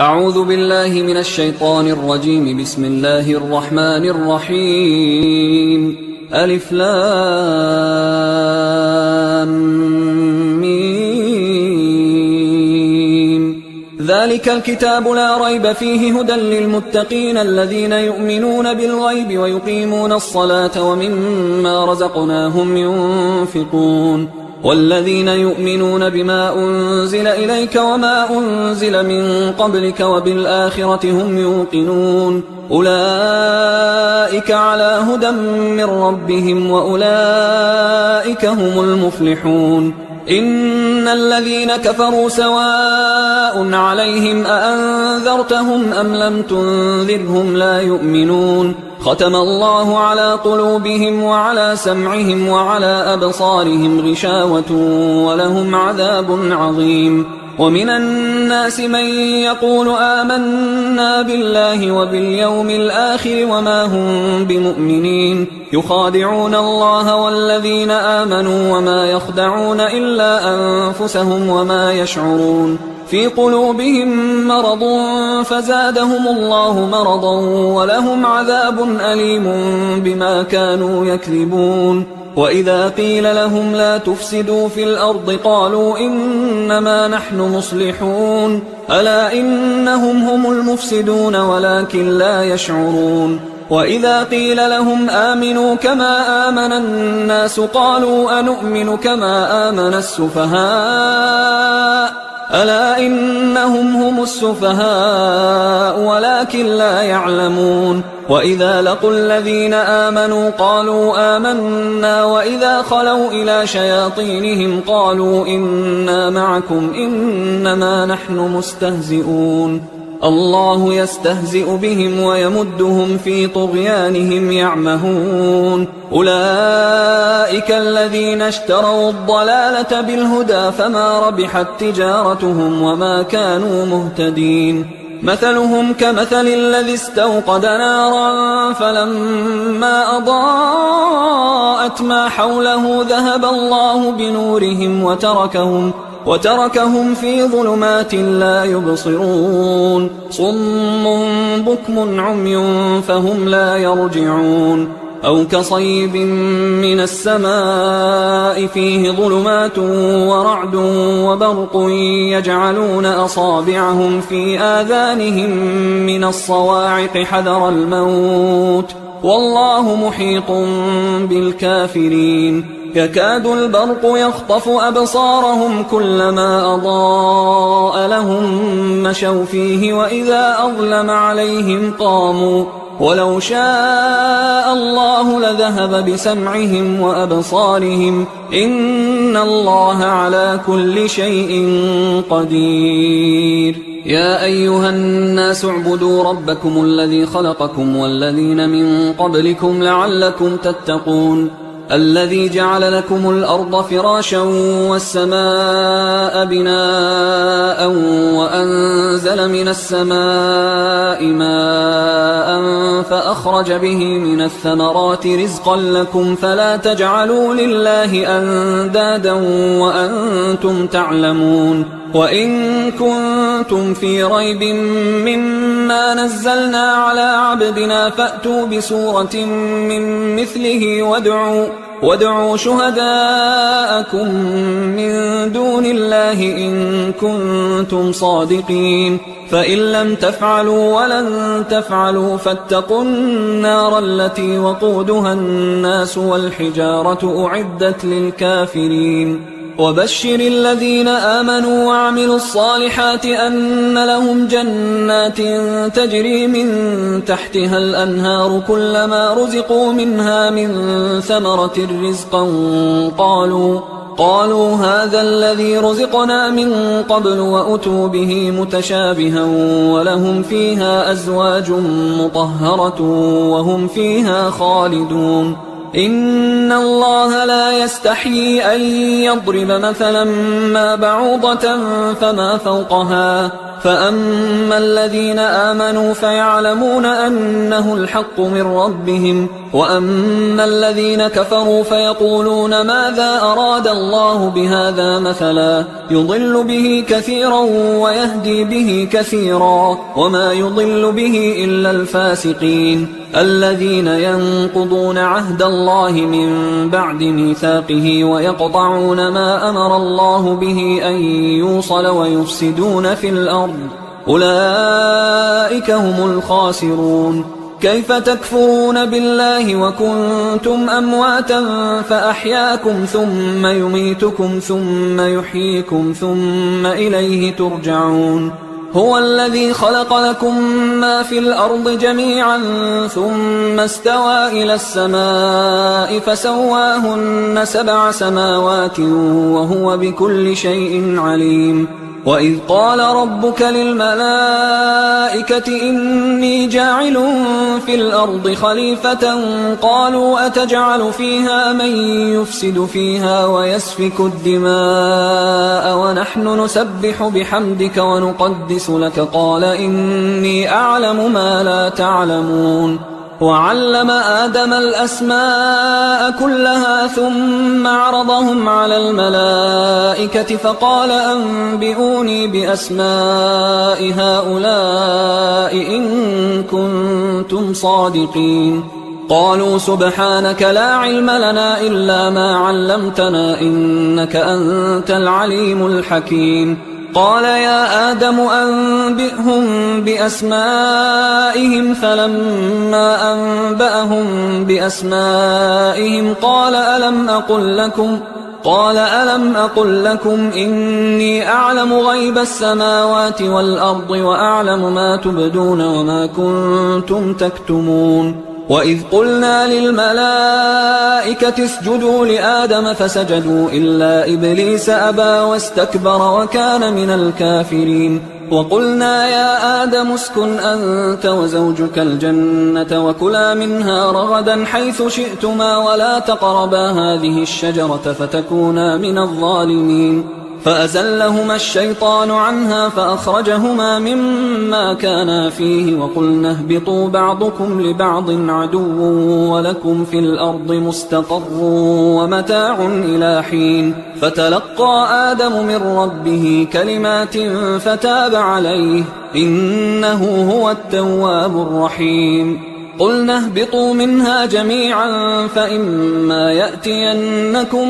أعوذ بالله من الشيطان الرجيم. بسم الله الرحمن الرحيم. ألف لام ميم. ذلك الكتاب لا ريب فيه هدى للمتقين الذين يؤمنون بالغيب ويقيمون الصلاة ومما رزقناهم ينفقون والذين يؤمنون بما أنزل إليك وما أنزل من قبلك وبالآخرة هم يوقنون أولئك على هدى من ربهم وأولئك هم المفلحون. إن الذين كفروا سواء عليهم أأنذرتهم أم لم تنذرهم لا يؤمنون. ختم الله على قلوبهم وعلى سمعهم وعلى أبصارهم غشاوة ولهم عذاب عظيم. ومن الناس من يقول آمنا بالله وباليوم الآخر وما هم بمؤمنين يخادعون الله والذين آمنوا وما يخدعون إلا أنفسهم وما يشعرون. في قلوبهم مرض فزادهم الله مرضا ولهم عذاب أليم بما كانوا يكذبون. وإذا قيل لهم لا تفسدوا في الأرض قالوا إنما نحن مصلحون ألا إنهم هم المفسدون ولكن لا يشعرون. وإذا قيل لهم آمنوا كما آمن الناس قالوا أنؤمن كما آمن السفهاء ألا إنهم هم السفهاء ولكن لا يعلمون. وإذا لقوا الذين آمنوا قالوا آمنا وإذا خلوا إلى شياطينهم قالوا إنا معكم إنما نحن مستهزئون. الله يستهزئ بهم ويمدهم في طغيانهم يعمهون. أولئك الذين اشتروا الضلالة بالهدى فما ربحت تجارتهم وما كانوا مهتدين. مثلهم كمثل الذي استوقد نارا فلما أضاءت ما حوله ذهب الله بنورهم وتركهم في ظلمات لا يبصرون. صم بكم عمي فهم لا يرجعون. أو كصيب من السماء فيه ظلمات ورعد وبرق يجعلون أصابعهم في آذانهم من الصواعق حذر الموت والله محيط بالكافرين. يكاد البرق يخطف أبصارهم كلما أضاء لهم مشوا فيه وإذا أظلم عليهم قاموا ولو شاء الله لذهب بسمعهم وأبصارهم إن الله على كل شيء قدير. يا أيها الناس اعبدوا ربكم الذي خلقكم والذين من قبلكم لعلكم تتقون. الذي جعل لكم الأرض فراشا والسماء بناء وأنزل من السماء ماء فأخرج به من الثمرات رزقا لكم فلا تجعلوا لله أندادا وأنتم تعلمون. وإن كنتم في ريب مما نزلنا على عبدنا فأتوا بسورة من مثله وادعوا شهداءكم من دون الله إن كنتم صادقين. فإن لم تفعلوا ولن تفعلوا فاتقوا النار التي وقودها الناس والحجارة أعدت للكافرين. وبشر الذين آمنوا وعملوا الصالحات أن لهم جنات تجري من تحتها الأنهار كلما رزقوا منها من ثمرة رزقا قالوا هذا الذي رزقنا من قبل وأتوا به متشابها ولهم فيها أزواج مطهرة وهم فيها خالدون. إن الله لا يستحيي أن يضرب مثلا ما بعوضة فما فوقها فأما الذين آمنوا فيعلمون أنه الحق من ربهم، وأما الذين كفروا فيقولون ماذا أراد الله بهذا مثلا يضل به كثيرا ويهدي به كثيرا وما يضل به إلا الفاسقين الذين ينقضون عهد الله من بعد ميثاقه ويقطعون ما أمر الله به أن يوصل ويفسدون في الأرض، أولئك هم الخاسرون. كيف تكفرون بالله وكنتم أمواتا فأحياكم ثم يميتكم ثم يحييكم ثم إليه ترجعون. هو الذي خلق لكم ما في الأرض جميعا ثم استوى إلى السماء فسواهن 7 سماوات وهو بكل شيء عليم. وإذ قال ربك للملائكة إني جاعل في الأرض خليفة قالوا أتجعل فيها من يفسد فيها ويسفك الدماء ونحن نسبح بحمدك ونقدس لك قال إني أعلم ما لا تعلمون. وعلم آدم الأسماء كلها ثم عرضهم على الملائكة فقال أنبئوني بأسماء هؤلاء إن كنتم صادقين. قالوا سبحانك لا علم لنا إلا ما علمتنا إنك أنت العليم الحكيم. قال يا آدم أنبئهم بأسمائهم فلما أنبأهم بأسمائهم قال ألم أقل لكم إني أعلم غيب السماوات والأرض وأعلم ما تبدون وما كنتم تكتمون. وإذ قلنا للملائكة اسجدوا لآدم فسجدوا إلا إبليس أبى واستكبر وكان من الكافرين. وقلنا يا آدم اسكن أنت وزوجك الجنة وكلا منها رغدا حيث شئتما ولا تقربا هذه الشجرة فتكونا من الظالمين. فأزلهما الشيطان عنها فأخرجهما مما كانا فيه وقلنا اهبطوا بعضكم لبعض عدو ولكم في الأرض مستقر ومتاع إلى حين. فتلقى آدم من ربه كلمات فتاب عليه إنه هو التواب الرحيم. قلنا اهبطوا منها جميعا فإما يأتينكم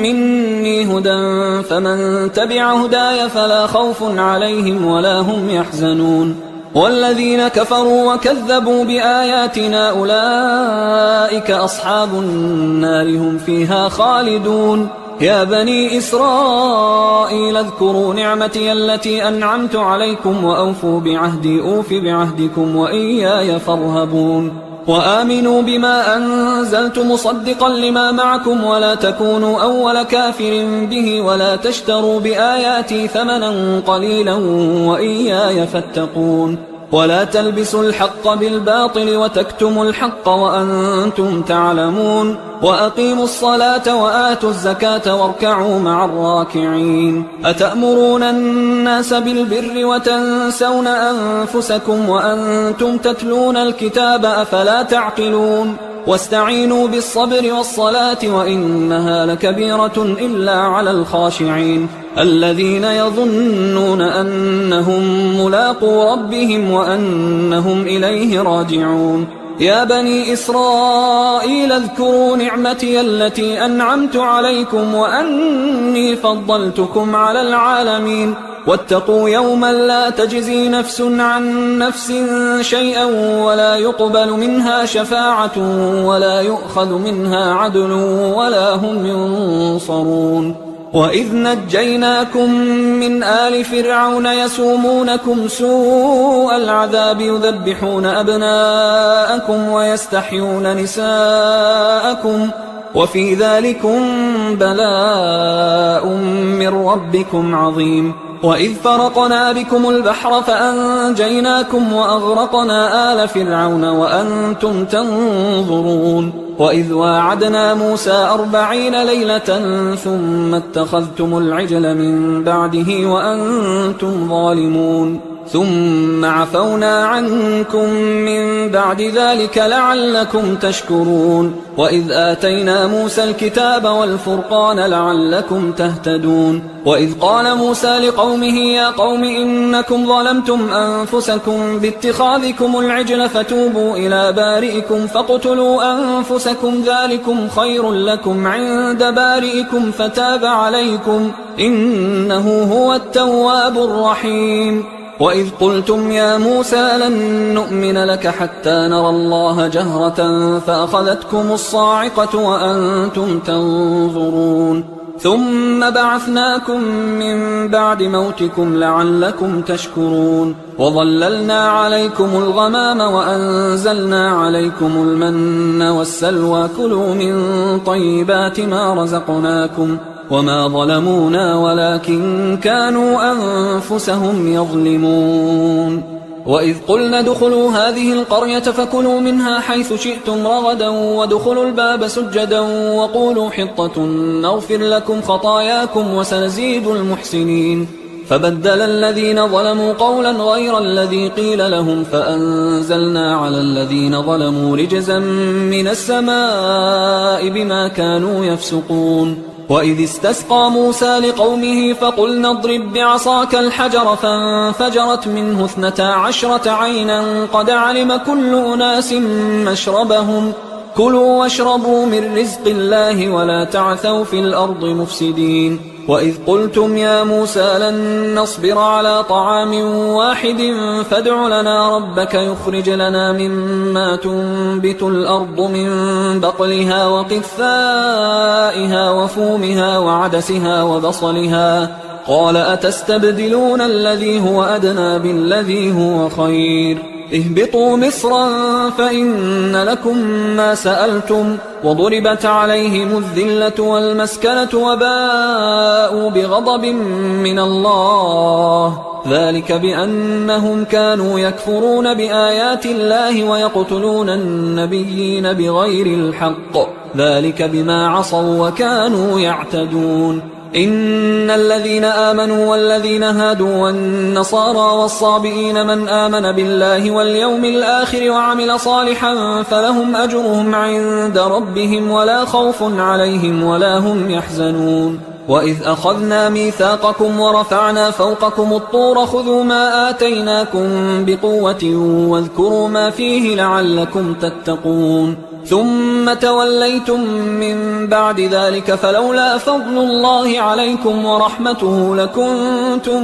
مني هدى فمن تبع هداي فلا خوف عليهم ولا هم يحزنون. والذين كفروا وكذبوا بآياتنا أولئك أصحاب النار هم فيها خالدون. يا بني إسرائيل اذكروا نعمتي التي أنعمت عليكم وأوفوا بعهدي أوف بعهدكم وإياي فارهبون. وآمنوا بما أنزلت مصدقا لما معكم ولا تكونوا أول كافر به ولا تشتروا بآياتي ثمنا قليلا وإياي فاتقون. ولا تلبسوا الحق بالباطل وتكتموا الحق وأنتم تعلمون. وأقيموا الصلاة وآتوا الزكاة واركعوا مع الراكعين. أتأمرون الناس بالبر وتنسون أنفسكم وأنتم تتلون الكتاب أفلا تعقلون. واستعينوا بالصبر والصلاة وإنها لكبيرة إلا على الخاشعين الذين يظنون أنهم ملاقو ربهم وأنهم إليه راجعون. يا بني إسرائيل اذكروا نعمتي التي أنعمت عليكم وأني فضلتكم على العالمين. واتقوا يوما لا تجزي نفس عن نفس شيئا ولا يقبل منها شفاعة ولا يؤخذ منها عدل ولا هم ينصرون. وإذ نجيناكم من آل فرعون يسومونكم سوء العذاب يذبحون أبناءكم ويستحيون نساءكم وفي ذلكم بلاء من ربكم عظيم. وإذ فرقنا بكم البحر فأنجيناكم وأغرقنا آل فرعون وأنتم تنظرون. وإذ واعدنا موسى 40 ليلة ثم اتخذتم العجل من بعده وأنتم ظالمون. ثم عفونا عنكم من بعد ذلك لعلكم تشكرون وإذ آتينا موسى الكتاب والفرقان لعلكم تهتدون وإذ قال موسى لقومه يا قوم إنكم ظلمتم أنفسكم باتخاذكم العجل فتوبوا إلى بارئكم فاقتلوا أنفسكم ذلكم خير لكم عند بارئكم فتاب عليكم إنه هو التواب الرحيم وإذ قلتم يا موسى لن نؤمن لك حتى نرى الله جهرة فأخذتكم الصاعقة وأنتم تنظرون ثم بعثناكم من بعد موتكم لعلكم تشكرون وظللنا عليكم الغمام وأنزلنا عليكم المن والسلوى كلوا من طيبات ما رزقناكم وما ظلمونا ولكن كانوا أنفسهم يظلمون وإذ قلنا ادخلوا هذه القرية فكلوا منها حيث شئتم رغدا وادخلوا الباب سجدا وقولوا حطة نغفر لكم خطاياكم وسنزيد المحسنين فبدل الذين ظلموا قولا غير الذي قيل لهم فأنزلنا على الذين ظلموا رجزا من السماء بما كانوا يفسقون وإذ استسقى موسى لقومه فقلنا اضرب بعصاك الحجر فانفجرت منه 12 عينا قد علم كل أناس مشربهم كلوا واشربوا من رزق الله ولا تعثوا في الأرض مفسدين وإذ قلتم يا موسى لن نصبر على طعام واحد فادع لنا ربك يخرج لنا مما تنبت الأرض من بقلها وقثائها وفومها وعدسها وبصلها قال أتستبدلون الذي هو أدنى بالذي هو خير اهبطوا مصرا فإن لكم ما سألتم وضربت عليهم الذلة والمسكنة وباءوا بغضب من الله ذلك بأنهم كانوا يكفرون بآيات الله ويقتلون النبيين بغير الحق ذلك بما عصوا وكانوا يعتدون إن الذين آمنوا والذين هادوا والنصارى والصابئين من آمن بالله واليوم الآخر وعمل صالحا فلهم أجرهم عند ربهم ولا خوف عليهم ولا هم يحزنون وإذ أخذنا ميثاقكم ورفعنا فوقكم الطور خذوا ما آتيناكم بقوة واذكروا ما فيه لعلكم تتقون ثم توليتم من بعد ذلك فلولا فضل الله عليكم ورحمته لكنتم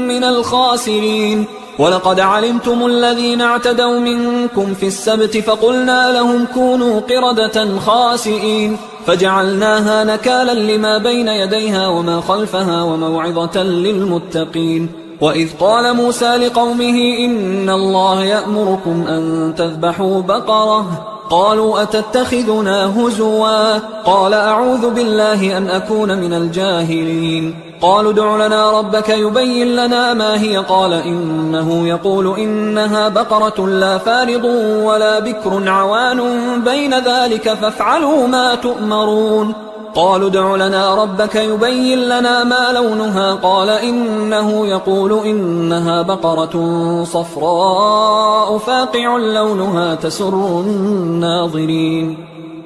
من الخاسرين ولقد علمتم الذين اعتدوا منكم في السبت فقلنا لهم كونوا قردة خاسئين فجعلناها نكالا لما بين يديها وما خلفها وموعظة للمتقين وإذ قال موسى لقومه إن الله يأمركم أن تذبحوا بقرة قالوا أتتخذنا هزوا قال أعوذ بالله أن أكون من الجاهلين قالوا ادع لنا ربك يبين لنا ما هي قال إنه يقول إنها بقرة لا فارض ولا بكر عوان بين ذلك فافعلوا ما تؤمرون قالوا ادع لنا ربك يبين لنا ما لونها قال إنه يقول إنها بقرة صفراء فاقع لونها تسر الناظرين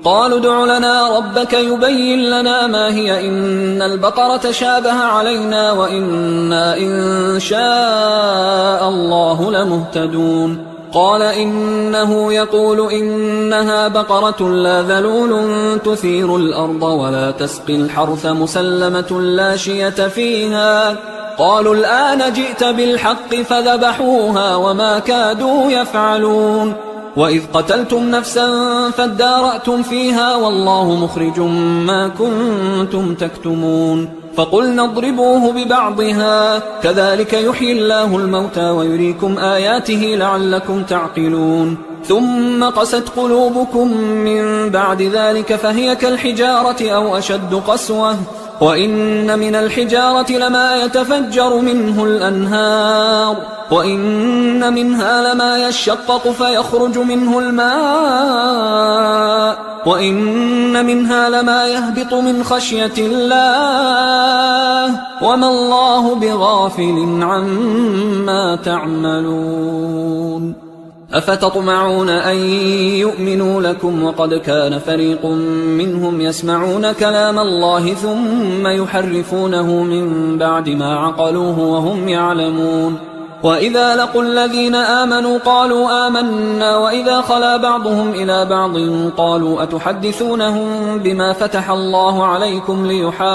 قالوا ادع لنا ربك يبين لنا ما هي إن البقرة شابه علينا وإنا إن شاء الله لمهتدون قال إنه يقول إنها بقرة لا ذلول تثير الأرض ولا تسقي الحرث مسلمة لا شية فيها قالوا الآن جئت بالحق فذبحوها وما كادوا يفعلون وإذ قتلتم نفسا فادارأتم فيها والله مخرج ما كنتم تكتمون فقلنا اضربوه ببعضها كذلك يحيي الله الموتى ويريكم آياته لعلكم تعقلون ثم قست قلوبكم من بعد ذلك فهي كالحجارة أو أشد قسوة وإن من الحجارة لما يتفجر منه الأنهار وإن منها لما يشقق فيخرج منه الماء وإن منها لما يهبط من خشية الله وما الله بغافل عما تعملون أفتطمعون أن يؤمنوا لكم وقد كان فريق منهم يسمعون كلام الله ثم يحرفونه من بعد ما عقلوه وهم يعلمون وإذا لقوا الذين آمنوا قالوا آمنا وإذا خلا بعضهم إلى بعض قالوا أتحدثونهم بما فتح الله عليكم ليحاجوكم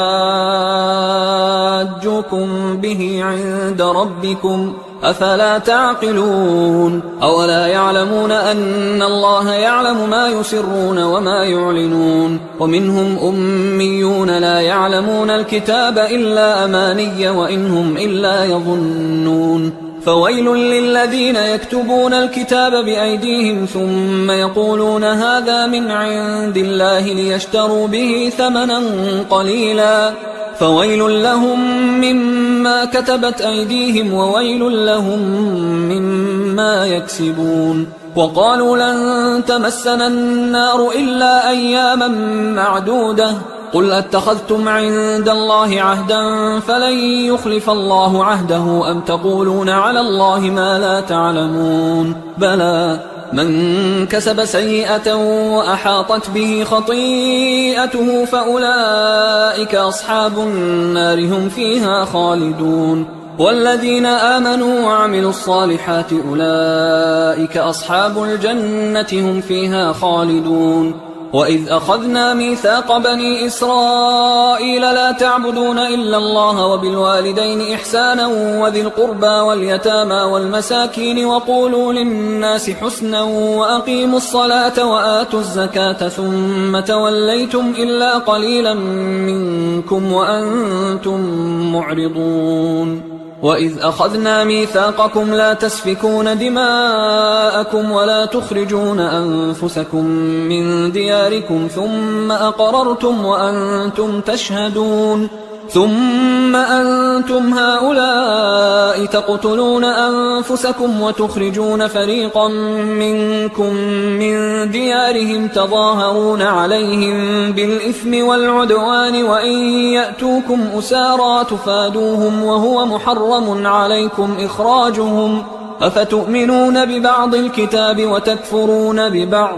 به عند ربكم أفلا تعقلون أولا يعلمون أن الله يعلم ما يسرون وما يعلنون ومنهم أميون لا يعلمون الكتاب إلا أماني وإنهم إلا يظنون فويل للذين يكتبون الكتاب بأيديهم ثم يقولون هذا من عند الله ليشتروا به ثمنا قليلا فويل لهم مما كتبت أيديهم وويل لهم مما يكسبون وقالوا لن تمسنا النار إلا أياما معدودة قل أتخذتم عند الله عهدا فلن يخلف الله عهده أم تقولون على الله ما لا تعلمون بلى من كسب سيئة وأحاطت به خطيئته فأولئك أصحاب النار هم فيها خالدون والذين آمنوا وعملوا الصالحات أولئك أصحاب الجنة هم فيها خالدون وإذ أخذنا ميثاق بني إسرائيل لا تعبدون إلا الله وبالوالدين إحسانا وذي القربى واليتامى والمساكين وقولوا للناس حسنا وأقيموا الصلاة وآتوا الزكاة ثم توليتم إلا قليلا منكم وأنتم معرضون وإذ أخذنا ميثاقكم لا تسفكون دماءكم ولا تخرجون أنفسكم من دياركم ثم أقررتم وأنتم تشهدون ثم أنتم هؤلاء تقتلون أنفسكم وتخرجون فريقا منكم من ديارهم تظاهرون عليهم بالإثم والعدوان وإن يأتوكم أسارى تفادوهم وهو محرم عليكم إخراجهم أفتؤمنون ببعض الكتاب وتكفرون ببعض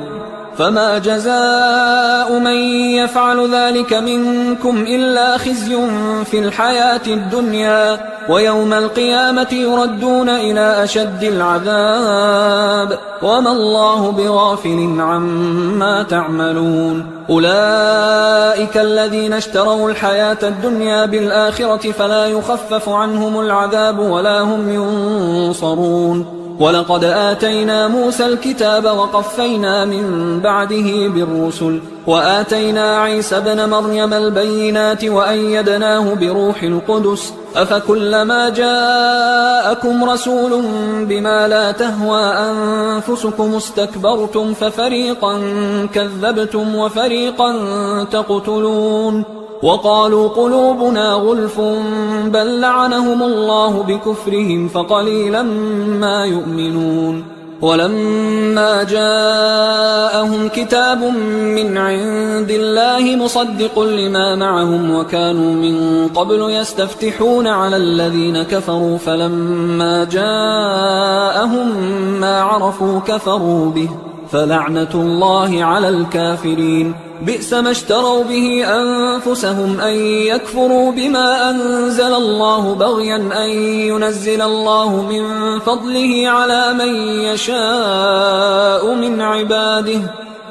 فما جزاء من يفعل ذلك منكم إلا خزي في الحياة الدنيا ويوم القيامة يردون إلى أشد العذاب وما الله بغافل عما تعملون أولئك الذين اشتروا الحياة الدنيا بالآخرة فلا يخفف عنهم العذاب ولا هم ينصرون ولقد آتينا موسى الكتاب وقفينا من بعده بالرسل وآتينا عيسى ابن مريم البينات وأيدناه بروح القدس أفكلما جاءكم رسول بما لا تهوى أنفسكم استكبرتم ففريقا كذبتم وفريقا تقتلون وقالوا قلوبنا غلف بل لعنهم الله بكفرهم فقليلا ما يؤمنون ولما جاءهم كتاب من عند الله مصدق لما معهم وكانوا من قبل يستفتحون على الذين كفروا فلما جاءهم ما عرفوا كفروا به فلعنة الله على الكافرين بئس ما اشتروا به أنفسهم أن يكفروا بما أنزل الله بغيا أن ينزل الله من فضله على من يشاء من عباده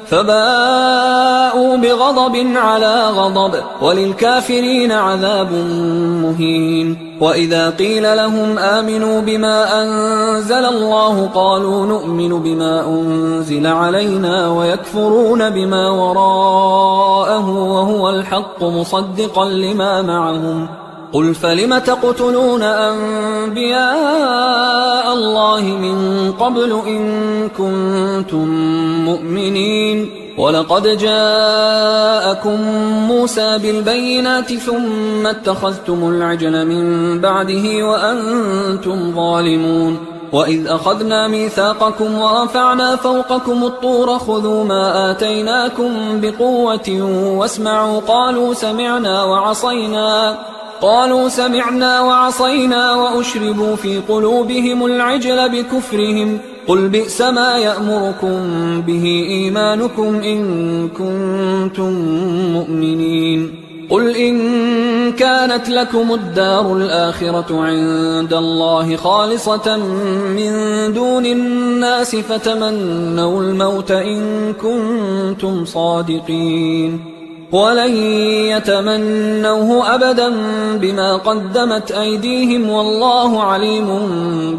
فباءوا بغضب على غضب وللكافرين عذاب مهين وإذا قيل لهم آمنوا بما أنزل الله قالوا نؤمن بما أنزل علينا ويكفرون بما وراءه وهو الحق مصدقا لما معهم قل فلم تقتلون أنبياء الله من قبل إن كنتم مؤمنين ولقد جاءكم موسى بالبينات ثم اتخذتم العجل من بعده وأنتم ظالمون وإذ أخذنا ميثاقكم ورفعنا فوقكم الطور خذوا ما آتيناكم بقوة واسمعوا قالوا سمعنا وعصينا وأشربوا في قلوبهم العجل بكفرهم قل بئس ما يأمركم به إيمانكم إن كنتم مؤمنين قل إن كانت لكم الدار الآخرة عند الله خالصة من دون الناس فتمنوا الموت إن كنتم صادقين ولن يتمنوه أبدا بما قدمت أيديهم والله عليم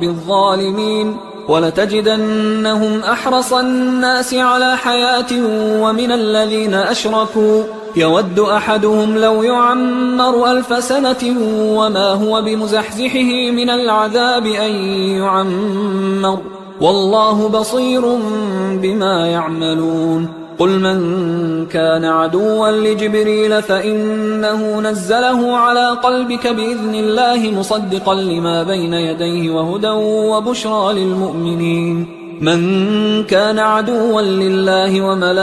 بالظالمين ولتجدنهم أحرص الناس على حياة ومن الذين أشركوا يود أحدهم لو يعمر 1000 سنة وما هو بمزحزحه من العذاب أن يعمر والله بصير بما يعملون قل من كان عدوا لجبريل فإنه نزله على قلبك بإذن الله مصدقا لما بين يديه وهدى وبشرى للمؤمنين من كان عدوا لله وملائكته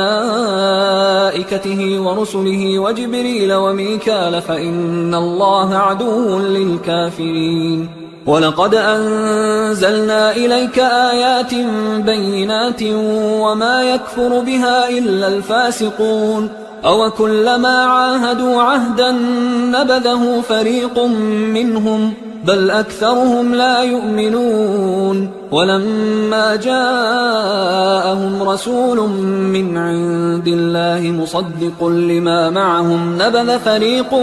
ورسله وجبريل وميكال فإن الله عدو للكافرين ولقد أنزلنا إليك آيات بينات وما يكفر بها إلا الفاسقون أو كلما عاهدوا عهدا نبذه فريق منهم بل أكثرهم لا يؤمنون ولما جاءهم رسول من عند الله مصدق لما معهم نبذ فريق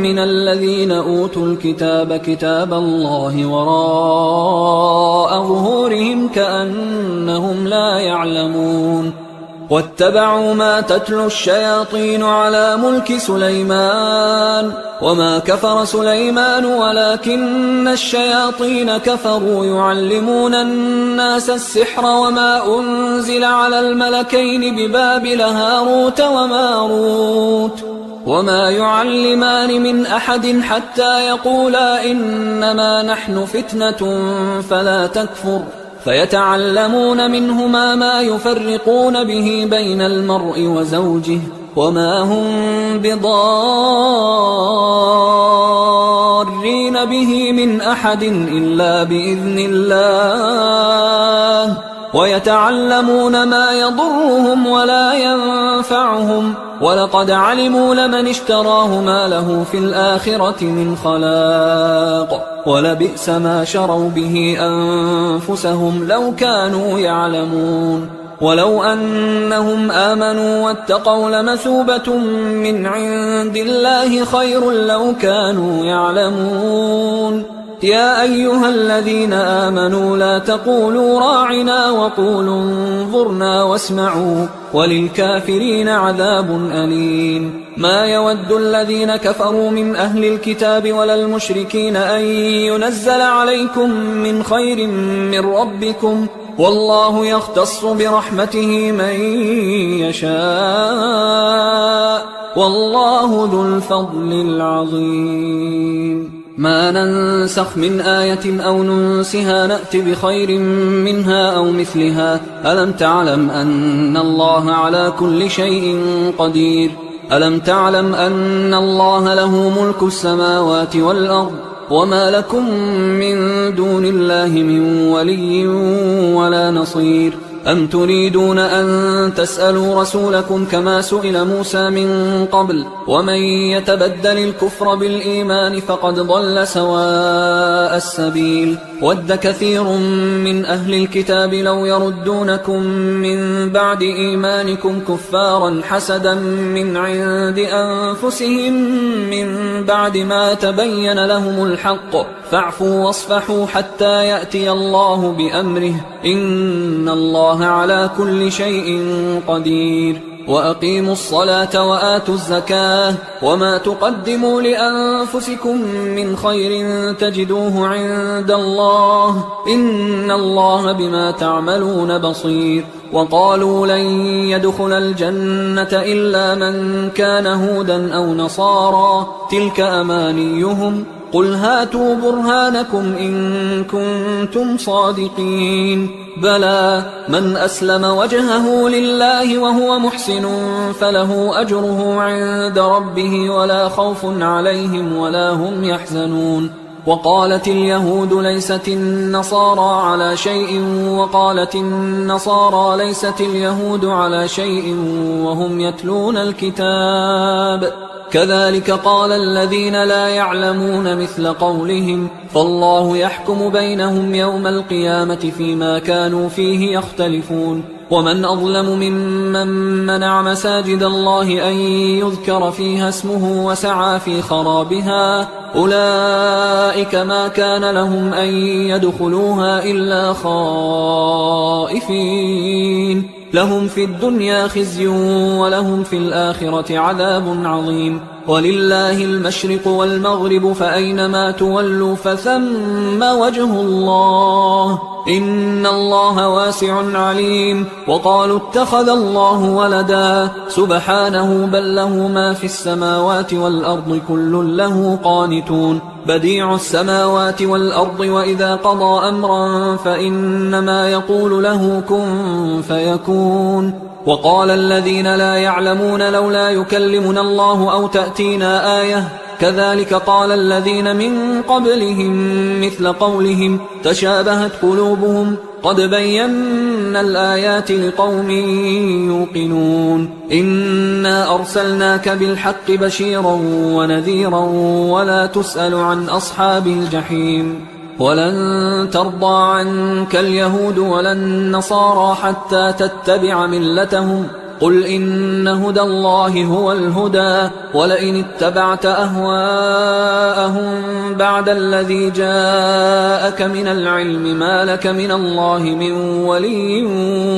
من الذين أوتوا الكتاب كتاب الله وراء ظهورهم كأنهم لا يعلمون واتبعوا ما تتلو الشياطين على ملك سليمان وما كفر سليمان ولكن الشياطين كفروا يعلمون الناس السحر وما أنزل على الملكين ببابل هاروت وماروت وما يعلمان من أحد حتى يقولا إنما نحن فتنة فلا تكفر فيتعلمون منهما ما يفرقون به بين المرء وزوجه وما هم بضارين به من أحد إلا بإذن الله ويتعلمون ما يضرهم ولا ينفعهم ولقد علموا لمن اشتراه ما له في الآخرة من خلاق ولبئس ما شروا به أنفسهم لو كانوا يعلمون ولو أنهم آمنوا واتقوا لمثوبة من عند الله خير لو كانوا يعلمون يا أيها الذين آمنوا لا تقولوا راعنا وقولوا انظرنا واسمعوا وللكافرين عذاب أليم ما يود الذين كفروا من أهل الكتاب ولا المشركين أن ينزل عليكم من خير من ربكم والله يختص برحمته من يشاء والله ذو الفضل العظيم ما ننسخ من آية أو ننسها نأت بخير منها أو مثلها ألم تعلم أن الله على كل شيء قدير ألم تعلم أن الله له ملك السماوات والأرض وما لكم من دون الله من ولي ولا نصير أم تريدون أن تسألوا رسولكم كما سئل موسى من قبل ومن يتبدل الكفر بالإيمان فقد ضل سواء السبيل ود كثير من أهل الكتاب لو يردونكم من بعد إيمانكم كفارا حسدا من عند أنفسهم من بعد ما تبين لهم الحق فاعفوا واصفحوا حتى يأتي الله بأمره إن الله على كل شيء قدير وأقيموا الصلاة وآتوا الزكاة وما تقدموا لأنفسكم من خير تجدوه عند الله إن الله بما تعملون بصير وقالوا لن يدخل الجنة إلا من كان هودا أو نصارى تلك أمانيهم قل هاتوا برهانكم إن كنتم صادقين بلى من أسلم وجهه لله وهو محسن فله أجره عند ربه ولا خوف عليهم ولا هم يحزنون وقالت اليهود ليست النصارى على شيء وقالت النصارى ليست اليهود على شيء وهم يتلون الكتاب كذلك قال الذين لا يعلمون مثل قولهم فالله يحكم بينهم يوم القيامة فيما كانوا فيه يختلفون ومن أظلم ممن منع مساجد الله أن يذكر فيها اسمه وسعى في خرابها أولئك ما كان لهم أن يدخلوها إلا خائفين لهم في الدنيا خزي ولهم في الآخرة عذاب عظيم ولله المشرق والمغرب فأينما تولوا فثم وجه الله إن الله واسع عليم وقالوا اتخذ الله ولدا سبحانه بل له ما في السماوات والأرض كل له قانتون بديع السماوات والأرض وإذا قضى أمرا فإنما يقول له كن فيكون وقال الذين لا يعلمون لولا يكلمنا الله أو تأتينا آية كذلك قال الذين من قبلهم مثل قولهم تشابهت قلوبهم قد بينا الآيات لقوم يوقنون إنا أرسلناك بالحق بشيرا ونذيرا ولا تسأل عن أصحاب الجحيم ولن ترضى عنك اليهود ولا النصارى حتى تتبع ملتهم قل إن هدى الله هو الهدى ولئن اتبعت أهواءهم بعد الذي جاءك من العلم ما لك من الله من ولي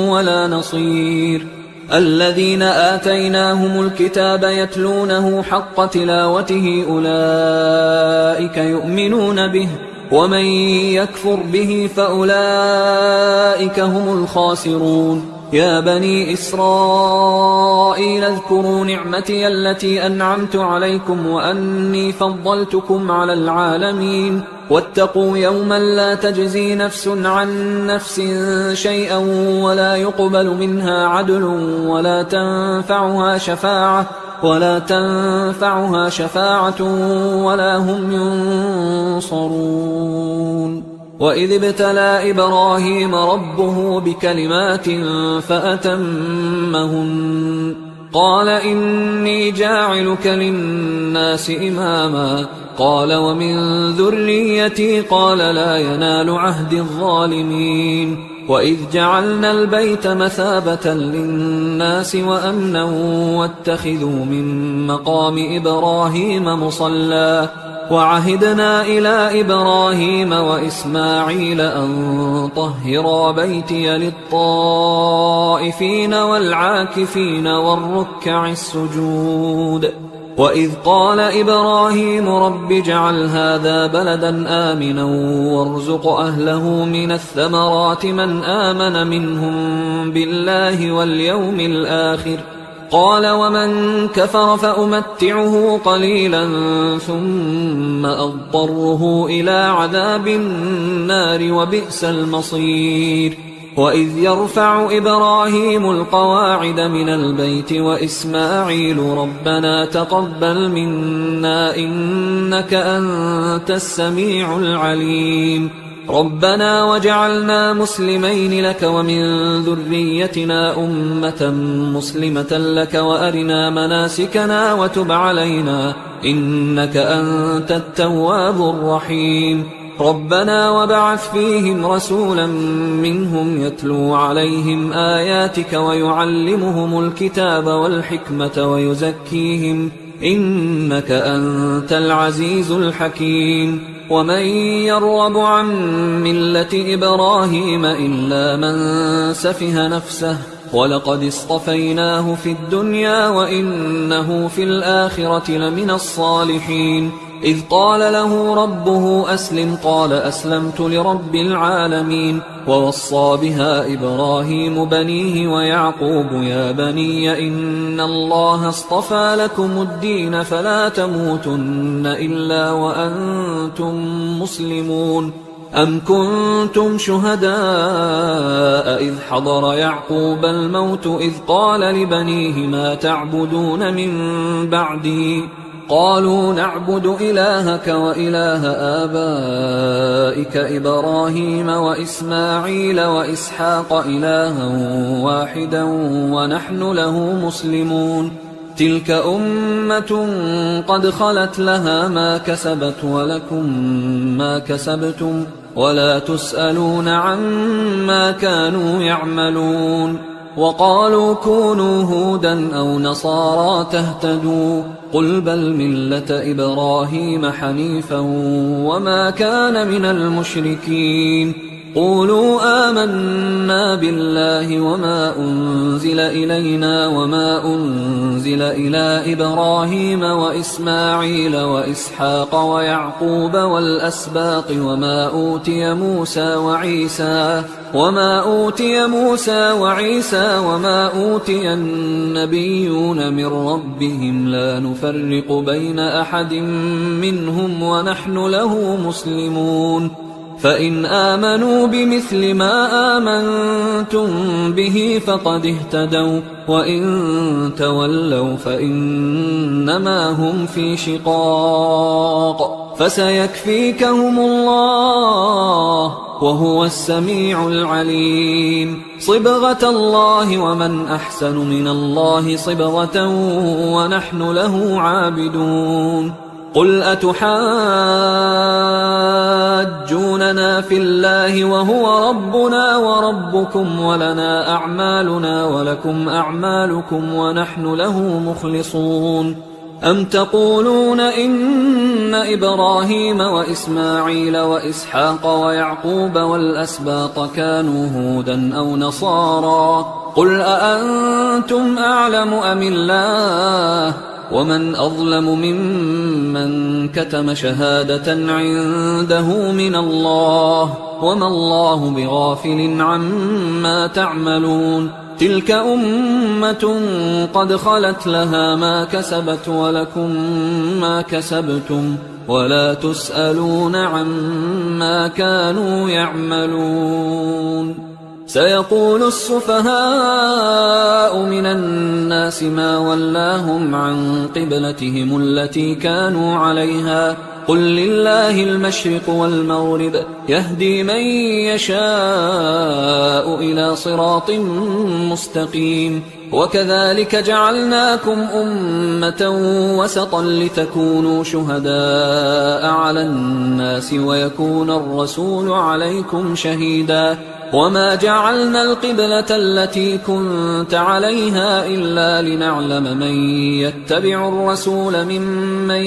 ولا نصير الذين آتيناهم الكتاب يتلونه حق تلاوته أولئك يؤمنون به ومن يكفر به فأولئك هم الخاسرون يا بني إسرائيل اذكروا نعمتي التي أنعمت عليكم وأني فضلتكم على العالمين واتقوا يوما لا تجزي نفس عن نفس شيئا ولا يقبل منها عدل ولا تنفعها شفاعة ولا هم ينصرون وإذ ابتلى إبراهيم ربه بكلمات فأتمهن قال إني جاعلك للناس إماما قال ومن ذريتي قال لا ينال عهد الظالمين وإذ جعلنا البيت مثابة للناس وأمنا واتخذوا من مقام إبراهيم مصلى وعهدنا إلى إبراهيم وإسماعيل أن طهرا بيتي للطائفين والعاكفين والركع السجود وإذ قال إبراهيم رب اجعل هذا بلدا آمنا وارزق أهله من الثمرات من آمن منهم بالله واليوم الآخر قال ومن كفر فأمتعه قليلا ثم أضطره إلى عذاب النار وبئس المصير وإذ يرفع إبراهيم القواعد من البيت وإسماعيل ربنا تقبل منا إنك أنت السميع العليم ربنا وجعلنا مسلمين لك ومن ذريتنا أمة مسلمة لك وأرنا مناسكنا وتب علينا إنك أنت التواب الرحيم ربنا وابعث فيهم رسولا منهم يتلو عليهم آياتك ويعلمهم الكتاب والحكمة ويزكيهم إنك أنت العزيز الحكيم ومن يرغب عن ملة إبراهيم إلا من سفه نفسه ولقد اصطفيناه في الدنيا وإنه في الآخرة لمن الصالحين إذ قال له ربه أسلم قال أسلمت لرب العالمين. ووصى بها إبراهيم بنيه ويعقوب يا بني إن الله اصطفى لكم الدين فلا تموتن إلا وأنتم مسلمون. أم كنتم شهداء إذ حضر يعقوب الموت إذ قال لبنيه ما تعبدون من بعدي قالوا نعبد إلهك وإله آبائك إبراهيم وإسماعيل وإسحاق إلها واحدا ونحن له مسلمون. تلك أمة قد خلت لها ما كسبت ولكم ما كسبتم ولا تسألون عما كانوا يعملون. وقالوا كونوا هودا أو نصارى تهتدوا قل بل ملة إبراهيم حنيفا وما كان من المشركين. قولوا آمنا بالله وما أنزل إلينا وما أنزل إلى إبراهيم وإسماعيل وإسحاق ويعقوب والأسباط وما أوتي موسى وعيسى وما أوتي النبيون من ربهم لا نفرق بين أحد منهم ونحن له مسلمون. فإن آمنوا بمثل ما آمنتم به فقد اهتدوا وإن تولوا فإنما هم في شقاق فسيكفيكهم الله وهو السميع العليم. صبغة الله ومن أحسن من الله صبغة ونحن له عابدون. قل أتحاجوننا في الله وهو ربنا وربكم ولنا أعمالنا ولكم أعمالكم ونحن له مخلصون. أم تقولون إن إبراهيم وإسماعيل وإسحاق ويعقوب والأسباط كانوا هودا أو نصارى قل أأنتم أعلم أم الله ومن أظلم ممن كتم شهادة عنده من الله وما الله بغافل عما تعملون. تلك أمة قد خلت لها ما كسبت ولكم ما كسبتم ولا تسألون عما كانوا يعملون. سيقول السفهاء من الناس ما ولاهم عن قبلتهم التي كانوا عليها قل لله المشرق والمغرب يهدي من يشاء إلى صراط مستقيم. وكذلك جعلناكم أمة وسطا لتكونوا شهداء على الناس ويكون الرسول عليكم شهيدا. وما جعلنا القبلة التي كنت عليها إلا لنعلم من يتبع الرسول ممن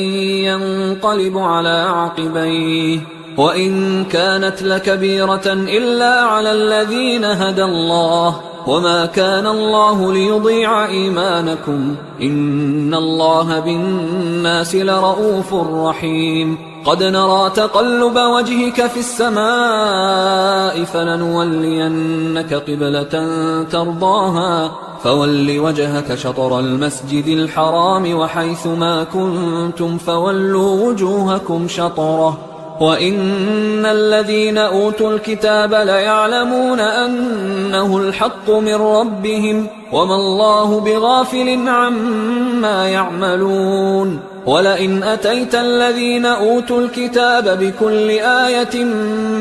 ينقلب على عقبيه وإن كانت لكبيرة إلا على الذين هدى الله وما كان الله ليضيع إيمانكم إن الله بالناس لرؤوف رحيم. قد نرى تقلب وجهك في السماء فلنولينك قبلة ترضاها فول وجهك شطر المسجد الحرام وحيث ما كنتم فولوا وجوهكم شطره وإن الذين أوتوا الكتاب ليعلمون أنه الحق من ربهم وما الله بغافل عما يعملون. ولئن أتيت الذين أوتوا الكتاب بكل آية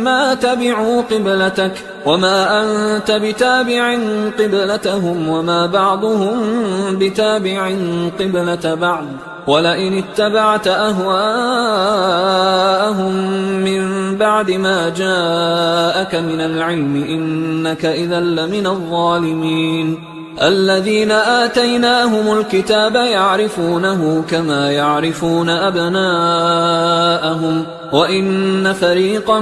ما تبعوا قبلتك وما أنت بتابع قبلتهم وما بعضهم بتابع قبلة بعض ولئن اتبعت أهواءهم من بعد ما جاءك من العلم إنك إذا لمن الظالمين. الذين آتيناهم الكتاب يعرفونه كما يعرفون أبناءهم وإن فريقا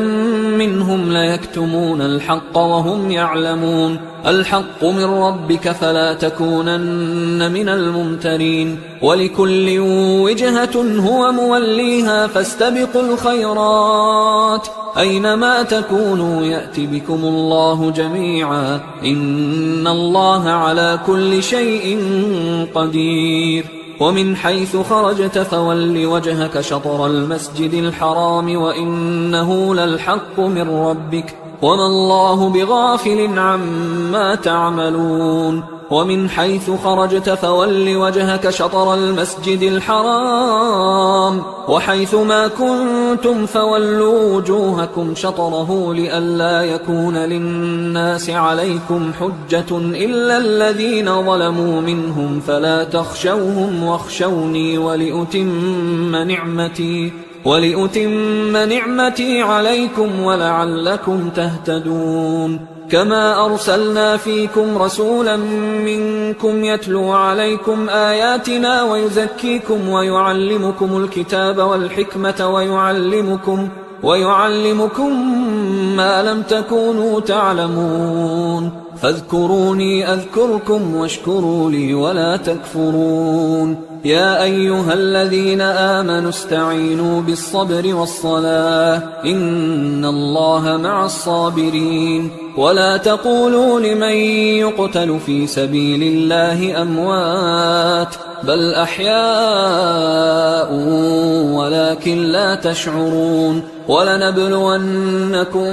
منهم ليكتمون الحق وهم يعلمون الحق من ربك فلا تكونن من الممترين ولكل وجهة هو موليها فاستبقوا الخيرات أينما تكونوا يأت بكم الله جميعا إن الله على كل شيء قدير ومن حيث خرجت فول وجهك شطر المسجد الحرام وإنه للحق من ربك وما الله بغافل عما تعملون ومن حيث خرجت فول وجهك شطر المسجد الحرام وحيث ما كنتم فولوا وجوهكم شطره لئلا يكون للناس عليكم حجة إلا الذين ظلموا منهم فلا تخشوهم واخشوني ولأتم نعمتي عليكم ولعلكم تهتدون كما أرسلنا فيكم رسولا منكم يتلو عليكم آياتنا ويزكيكم ويعلمكم الكتاب والحكمة ويعلمكم ما لم تكونوا تعلمون فاذكروني أذكركم واشكروا لي ولا تكفرون يا أيها الذين آمنوا استعينوا بالصبر والصلاة إن الله مع الصابرين ولا تقولوا لمن يقتل في سبيل الله أموات بل أحياء ولكن لا تشعرون ولنبلونكم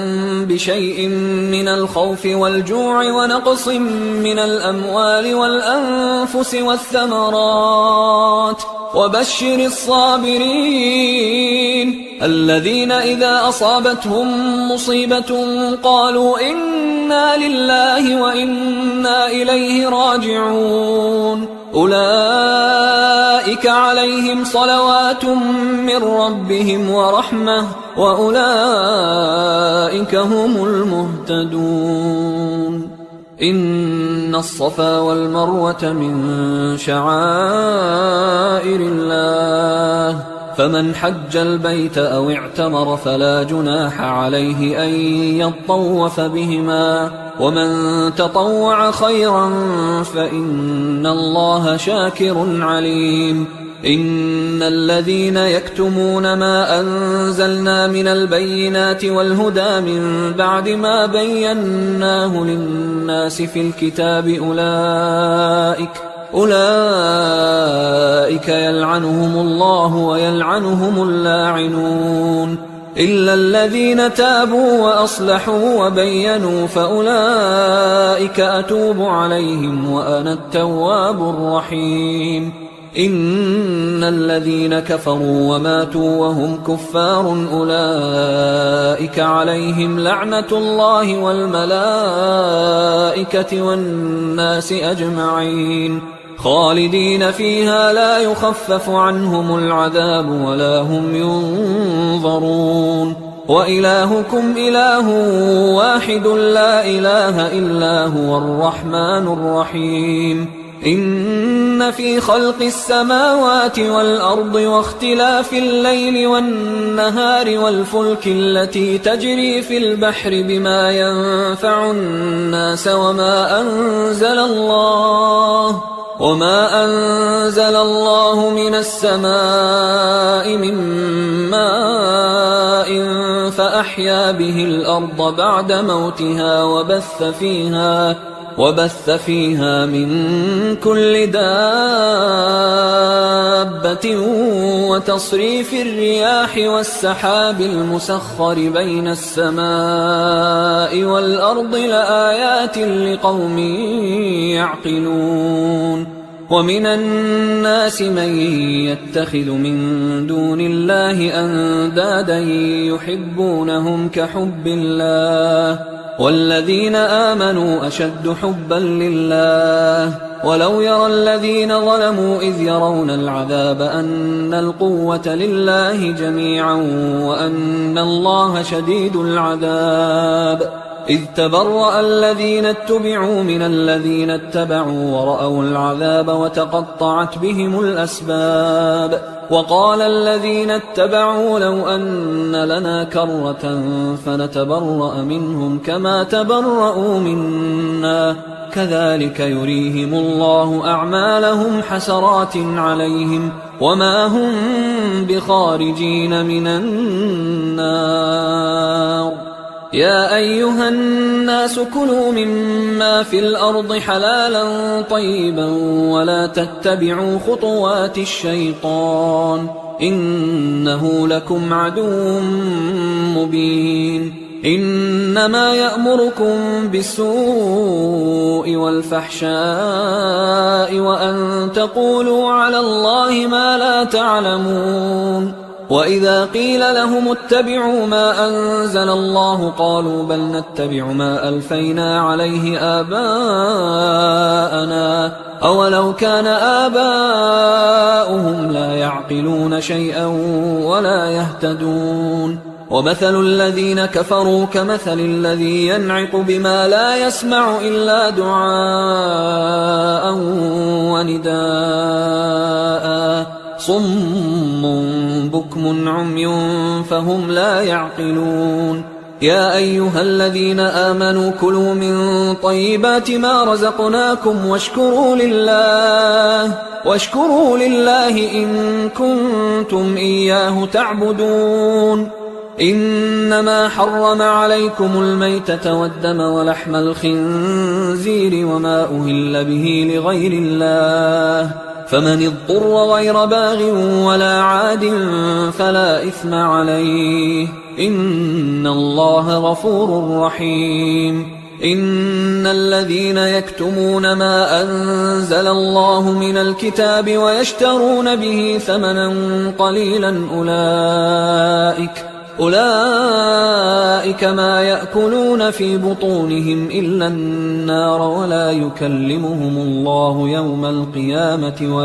بشيء من الخوف والجوع ونقص من الأموال والأنفس والثمرات وبشر الصابرين الذين إذا أصابتهم مصيبة قالوا إنا لله وإنا إليه راجعون أولئك عليهم صلوات من ربهم ورحمة وأولئك هم المهتدون إن الصفا والمروة من شعائر الله فمن حج البيت أو اعتمر فلا جناح عليه أن يطوف بهما ومن تطوع خيرا فإن الله شاكر عليم إن الذين يكتمون ما أنزلنا من البينات والهدى من بعد ما بيناه للناس في الكتاب أولئك يلعنهم الله ويلعنهم اللاعنون إلا الذين تابوا وأصلحوا وبينوا فأولئك أتوب عليهم وأنا التواب الرحيم إن الذين كفروا وماتوا وهم كفار أولئك عليهم لعنة الله والملائكة والناس أجمعين خالدين فيها لا يخفف عنهم العذاب ولا هم ينظرون وإلهكم إله واحد لا إله إلا هو الرحمن الرحيم إن في خلق السماوات والأرض واختلاف الليل والنهار والفلك التي تجري في البحر بما ينفع الناس وما أنزل الله من السماء من ماء فأحيا به الأرض بعد موتها وبث فيها من كل دابة وتصريف الرياح والسحاب المسخر بين السماء والأرض لآيات لقوم يعقلون ومن الناس من يتخذ من دون الله أندادا يحبونهم كحب الله والذين آمنوا أشد حبا لله ولو يرى الذين ظلموا إذ يرون العذاب أن القوة لله جميعا وأن الله شديد العذاب إذ تبرأ الذين اتبعوا من الذين اتبعوا ورأوا العذاب وتقطعت بهم الأسباب وقال الذين اتبعوا لو أن لنا كرة فنتبرأ منهم كما تبرأوا منا كذلك يريهم الله أعمالهم حسرات عليهم وما هم بخارجين من النار يا أيها الناس كلوا مما في الأرض حلالا طيبا ولا تتبعوا خطوات الشيطان إنه لكم عدو مبين إنما يأمركم بالسوء والفحشاء وأن تقولوا على الله ما لا تعلمون وإذا قيل لهم اتبعوا ما أنزل الله قالوا بل نتبع ما ألفينا عليه آباءنا أولو كان آباؤهم لا يعقلون شيئا ولا يهتدون ومثل الذين كفروا كمثل الذي ينعق بما لا يسمع إلا دعاء ونداء صم بكم عمي فهم لا يعقلون يا أيها الذين آمنوا كلوا من طيبات ما رزقناكم واشكروا لله إن كنتم إياه تعبدون إنما حرم عليكم الميتة والدم ولحم الخنزير وما أهل به لغير الله فمن اضطر غير باغ ولا عاد فلا إثم عليه إن الله غفور رحيم إن الذين يكتمون ما أنزل الله من الكتاب ويشترون به ثمنا قليلا أولئك ما يأكلون في بطونهم إلا النار ولا يكلمهم الله يوم القيامة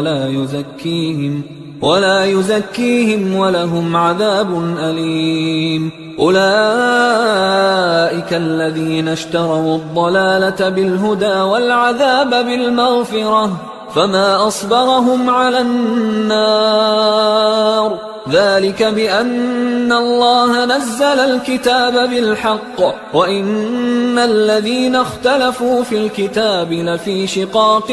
ولا يزكيهم ولهم عذاب أليم أولئك الذين اشتروا الضلالة بالهدى والعذاب بالمغفرة فما أصبرهم على النار ذلك بأن الله نزل الكتاب بالحق وإن الذين اختلفوا في الكتاب لفي شقاق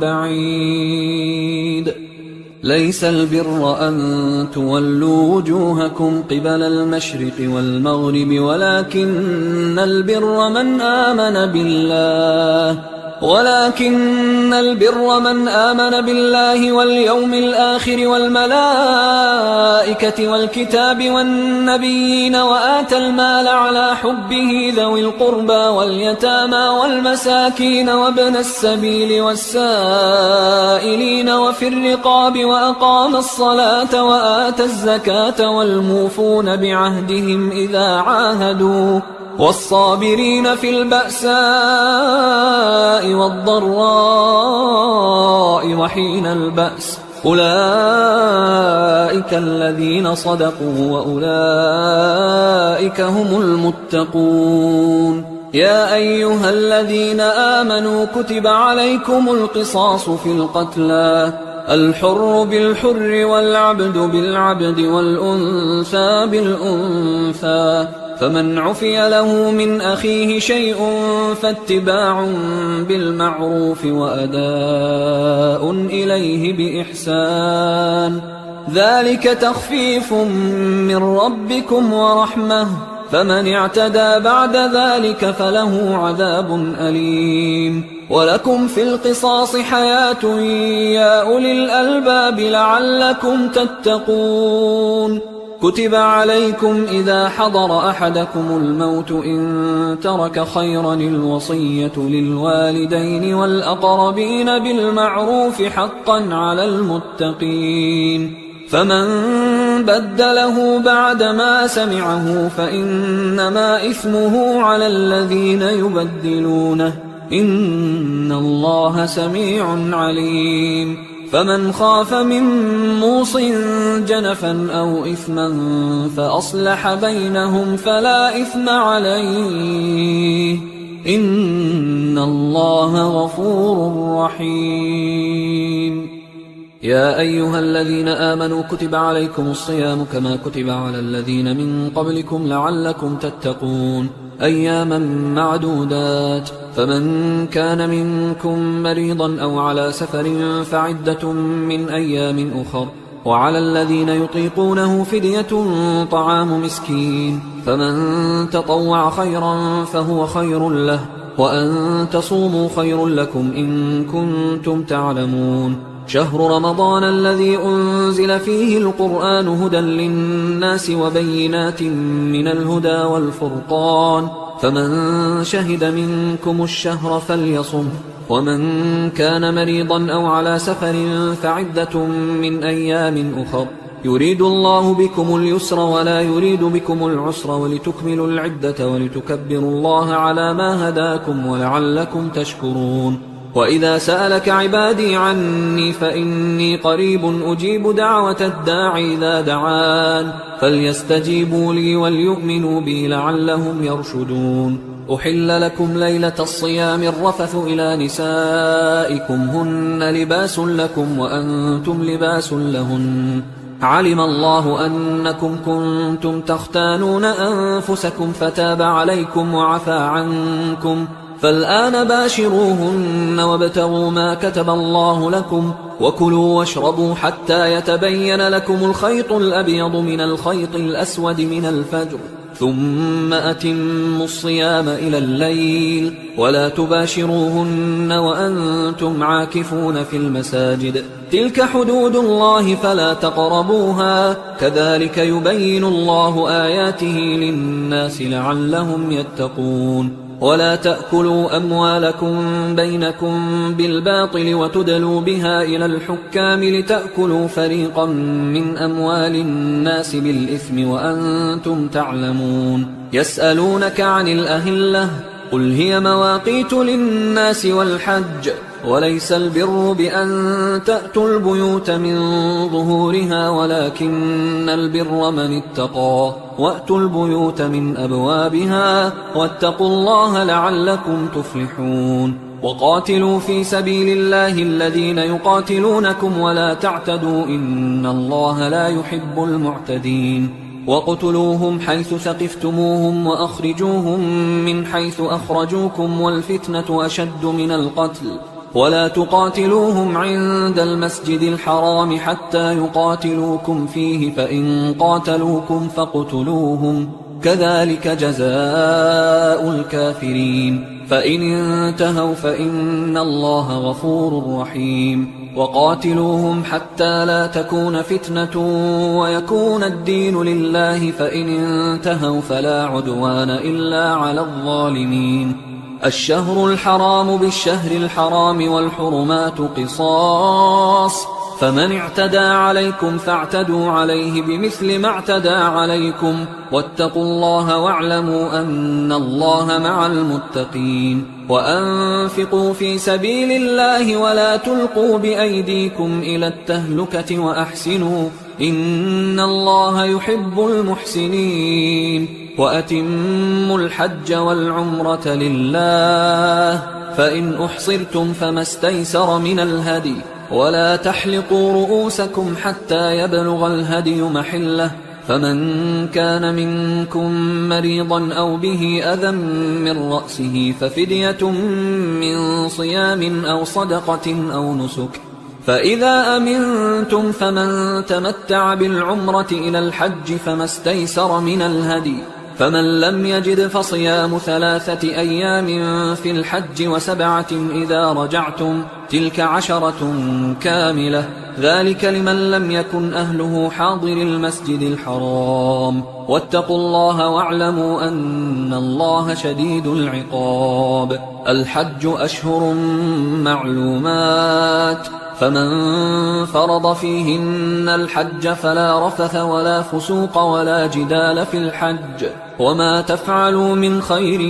بعيد ليس البر أن تولوا وجوهكم قبل المشرق والمغرب ولكن البر من آمن بالله واليوم الآخر والملائكة والكتاب والنبيين وآتى المال على حبه ذوي القربى واليتامى والمساكين وابن السبيل والسائلين وفي الرقاب وأقام الصلاة وآتى الزكاة والموفون بعهدهم إذا عاهدوا والصابرين في البأساء والضراء وحين البأس أولئك الذين صدقوا وأولئك هم المتقون يا أيها الذين آمنوا كتب عليكم القصاص في القتلى الحر بالحر والعبد بالعبد والأنثى بالأنثى فمن عفي له من أخيه شيء فاتباع بالمعروف وأداء إليه بإحسان ذلك تخفيف من ربكم ورحمة فمن اعتدى بعد ذلك فله عذاب أليم ولكم في القصاص حياة يا أولي الألباب لعلكم تتقون كتب عليكم إذا حضر أحدكم الموت إن ترك خيرا الوصية للوالدين والأقربين بالمعروف حقا على المتقين فمن بدله بعدما سمعه فإنما إثمه على الذين يبدلونه إن الله سميع عليم فمن خاف من موص جنفا أو إثما فأصلح بينهم فلا إثم عليه إن الله غفور رحيم. يا أيها الذين آمنوا كتب عليكم الصيام كما كتب على الذين من قبلكم لعلكم تتقون أياما معدودات، فمن كان منكم مريضا أو على سفر فعدة من أيام أخر، وعلى الذين يطيقونه فدية طعام مسكين، فمن تطوع خيرا فهو خير له، وأن تصوموا خير لكم إن كنتم تعلمون. شهر رمضان الذي أنزل فيه القرآن هدى للناس وبينات من الهدى والفرقان، فمن شهد منكم الشهر فليصم، ومن كان مريضا أو على سفر فعدة من أيام أخر، يريد الله بكم اليسر ولا يريد بكم العسر ولتكملوا العدة ولتكبروا الله على ما هداكم ولعلكم تشكرون. وإذا سألك عبادي عني فإني قريب أجيب دعوة الداعي إذا دعان، فليستجيبوا لي وليؤمنوا بي لعلهم يرشدون. أحل لكم ليلة الصيام الرفث إلى نسائكم هن لباس لكم وأنتم لباس لهن، علم الله أنكم كنتم تختانون أنفسكم فتاب عليكم وعفى عنكم، فالآن باشروهن وابتغوا ما كتب الله لكم، وكلوا واشربوا حتى يتبين لكم الخيط الأبيض من الخيط الأسود من الفجر، ثم أتموا الصيام إلى الليل، ولا تباشروهن وأنتم عاكفون في المساجد، تلك حدود الله فلا تقربوها، كذلك يبين الله آياته للناس لعلهم يتقون. ولا تأكلوا أموالكم بينكم بالباطل وتدلوا بها إلى الحكام لتأكلوا فريقا من أموال الناس بالإثم وأنتم تعلمون. يسألونك عن الأهلة قل هي مواقيت للناس والحج، وليس البر بأن تأتوا البيوت من ظهورها ولكن البر من اتقى، وأتوا البيوت من أبوابها واتقوا الله لعلكم تفلحون. وقاتلوا في سبيل الله الذين يقاتلونكم ولا تعتدوا إن الله لا يحب المعتدين. وقتلوهم حيث ثقفتموهم وأخرجوهم من حيث أخرجوكم والفتنة أشد من القتل، ولا تقاتلوهم عند المسجد الحرام حتى يقاتلوكم فيه، فإن قاتلوكم فاقتلوهم، كذلك جزاء الكافرين، فإن انتهوا فإن الله غفور رحيم. وقاتلوهم حتى لا تكون فتنة ويكون الدين لله، فإن انتهوا فلا عدوان إلا على الظالمين. الشهر الحرام بالشهر الحرام والحرمات قصاص، فمن اعتدى عليكم فاعتدوا عليه بمثل ما اعتدى عليكم، واتقوا الله واعلموا أن الله مع المتقين. وأنفقوا في سبيل الله ولا تلقوا بأيديكم إلى التهلكة وأحسنوا إن الله يحب المحسنين. وأتموا الحج والعمرة لله، فإن أحصرتم فما استيسر من الهدي، ولا تحلقوا رؤوسكم حتى يبلغ الهدي محله، فمن كان منكم مريضا أو به أذى من رأسه ففدية من صيام أو صدقة أو نسك، فإذا أمنتم فمن تمتع بالعمرة إلى الحج فما استيسر من الهدي، فمن لم يجد فصيام 3 أيام في الحج و7 إذا رجعتم، تلك 10 كاملة، ذلك لمن لم يكن أهله حاضر المسجد الحرام. واتقوا الله واعلموا أن الله شديد العقاب. الحج أشهر معلومات، فمن فرض فيهن الحج فلا رفث ولا فسوق ولا جدال في الحج، وما تفعلوا من خير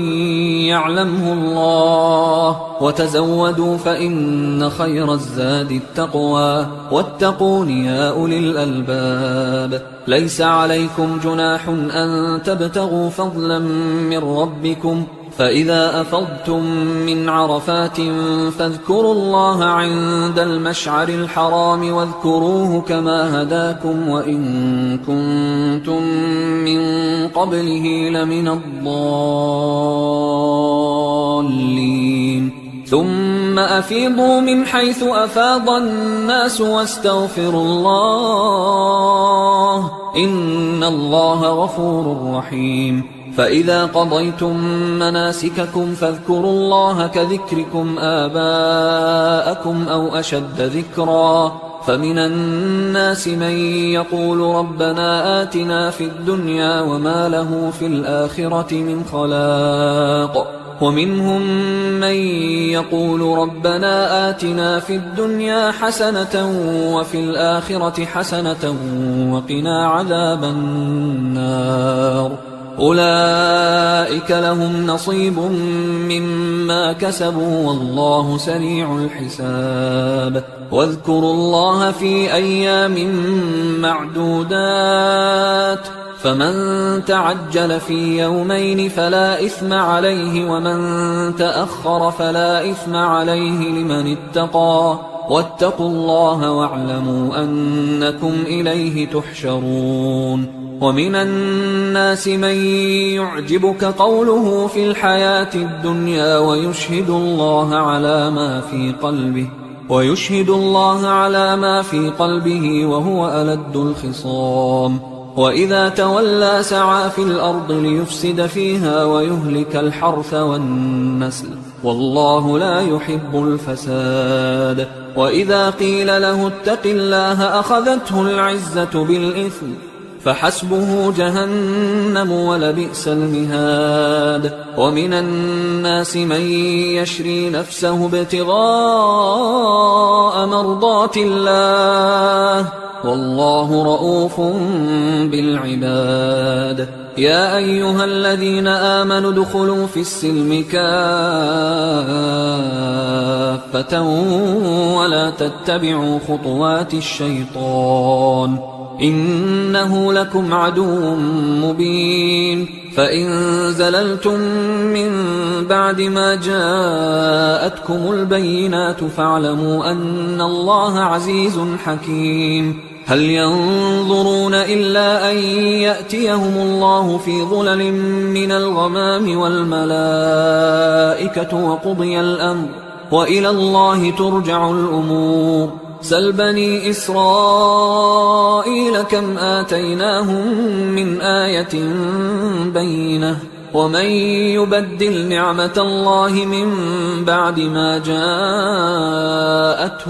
يعلمه الله، وتزودوا فإن خير الزاد التقوى واتقون يا أولي الألباب. ليس عليكم جناح أن تبتغوا فضلا من ربكم، فإذا أفضتم من عرفات فاذكروا الله عند المشعر الحرام واذكروه كما هداكم وإن كنتم من قبله لمن الضالين. ثم أفيضوا من حيث أفاض الناس واستغفروا الله إن الله غفور رحيم. فإذا قضيتم مناسككم فاذكروا الله كذكركم آباءكم أو أشد ذكرا. فمن الناس من يقول ربنا آتنا في الدنيا وما له في الآخرة من خلاق، ومنهم من يقول ربنا آتنا في الدنيا حسنة وفي الآخرة حسنة وقنا عذاب النار. أولئك لهم نصيب مما كسبوا والله سريع الحساب. واذكروا الله في أيام معدودات، فمن تعجل في يومين فلا إثم عليه ومن تأخر فلا إثم عليه لمن اتقى. واتقوا الله واعلموا أنكم إليه تحشرون. ومن الناس من يعجبك قوله في الحياة الدنيا ويشهد الله على ما في قلبه وهو ألد الخصام. وإذا تولى سعى في الأرض ليفسد فيها ويهلك الحرث والنسل والله لا يحب الفساد. وإذا قيل له اتق الله أخذته العزة بالإثم فحسبه جهنم ولبئس المهاد. ومن الناس من يشري نفسه ابتغاء مرضات الله والله رؤوف بالعباد. يا أيها الذين آمنوا ادخلوا في السلم كافة ولا تتبعوا خطوات الشيطان إنه لكم عدو مبين. فإن زللتم من بعد ما جاءتكم البينات فاعلموا أن الله عزيز حكيم. هل ينظرون إلا أن يأتيهم الله في ظلل من الغمام والملائكة وقضي الأمر وإلى الله ترجع الأمور. سل بني إسرائيل كم آتيناهم من آية بينة ومن يبدل نعمة الله من بعد ما جاءته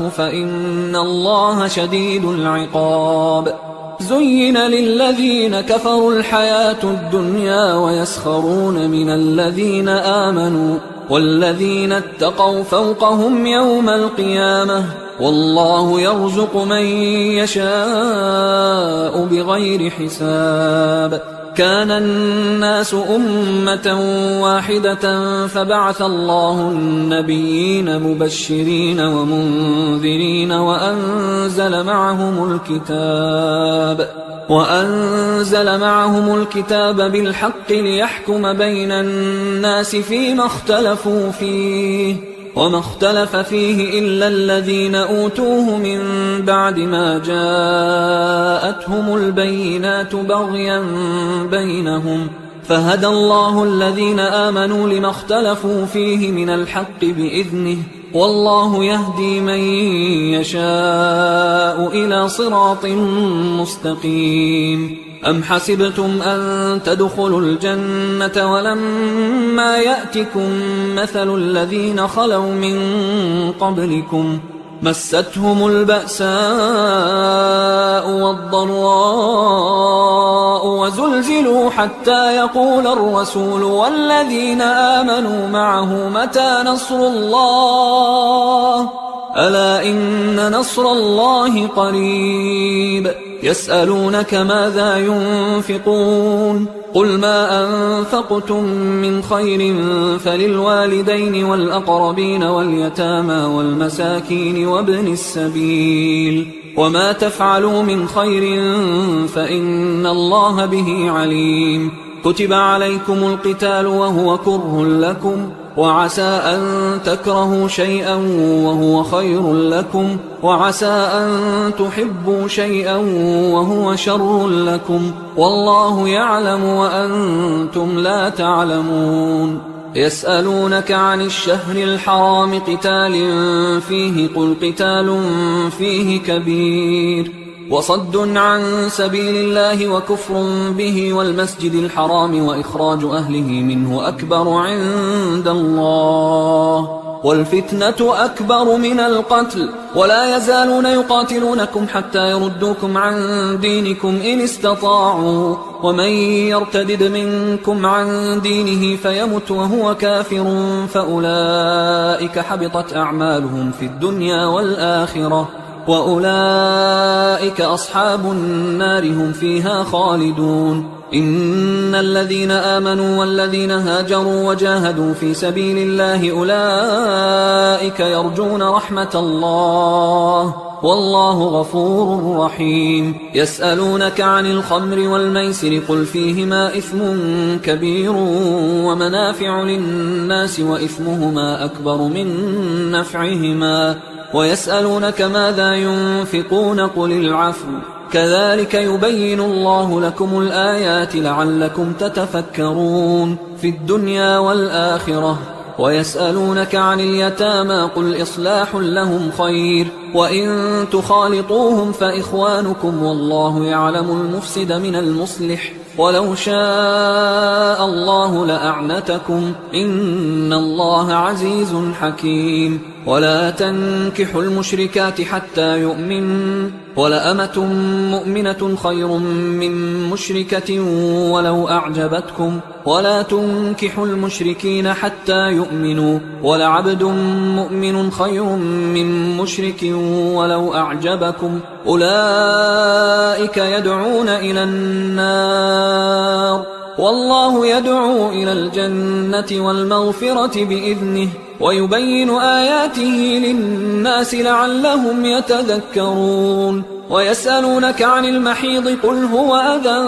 فإن الله شديد العقاب. زين للذين كفروا الحياة الدنيا ويسخرون من الذين آمنوا والذين اتقوا فوقهم يوم القيامة والله يرزق من يشاء بغير حساب. كان الناس أمة واحدة فبعث الله النبيين مبشرين ومنذرين وأنزل معهم الكتاب بالحق ليحكم بين الناس فيما اختلفوا فيه وما اختلف فيه إلا الذين أوتوه من بعد ما جاءتهم البينات بغيا بينهم فهدى الله الذين آمنوا لما اختلفوا فيه من الحق بإذنه والله يهدي من يشاء إلى صراط مستقيم. أم حسبتم أن تدخلوا الجنة ولما يأتكم مثل الذين خلوا من قبلكم مستهم البأساء والضراء وزلزلوا حتى يقول الرسول والذين آمنوا معه متى نصر الله ألا إن نصر الله قريب. يسألونك ماذا ينفقون قل ما أنفقتم من خير فللوالدين والأقربين واليتامى والمساكين وابن السبيل وما تفعلوا من خير فإن الله به عليم كتب عليكم القتال وهو كره لكم وعسى أن تكرهوا شيئا وهو خير لكم وعسى أن تحبوا شيئا وهو شر لكم والله يعلم وأنتم لا تعلمون يسألونك عن الشهر الحرام قتال فيه قل قتال فيه كبير وصد عن سبيل الله وكفر به والمسجد الحرام وإخراج أهله منه أكبر عند الله والفتنة أكبر من القتل ولا يزالون يقاتلونكم حتى يردوكم عن دينكم إن استطاعوا ومن يرتدد منكم عن دينه فيمت وهو كافر فأولئك حبطت أعمالهم في الدنيا والآخرة وأولئك أصحاب النار هم فيها خالدون إن الذين آمنوا والذين هاجروا وجاهدوا في سبيل الله أولئك يرجون رحمة الله والله غفور رحيم يسألونك عن الخمر والميسر قل فيهما إثم كبير ومنافع للناس وإثمهما أكبر من نفعهما ويسألونك ماذا ينفقون قل العفو كذلك يبين الله لكم الآيات لعلكم تتفكرون في الدنيا والآخرة ويسألونك عن اليتامى قل إصلاح لهم خير وإن تخالطوهم فإخوانكم والله يعلم المفسد من المصلح ولو شاء الله لأعنتكم إن الله عزيز حكيم ولا تنكحوا المشركات حتى يؤمنوا ولأمة مؤمنة خير من مشركة ولو أعجبتكم ولا تنكحوا المشركين حتى يؤمنوا ولعبد مؤمن خير من مشرك ولو أعجبكم أولئك يدعون إلى النار والله يدعو إلى الجنة والمغفرة بإذنه ويبين آياته للناس لعلهم يتذكرون ويسألونك عن المحيض قل هو أذى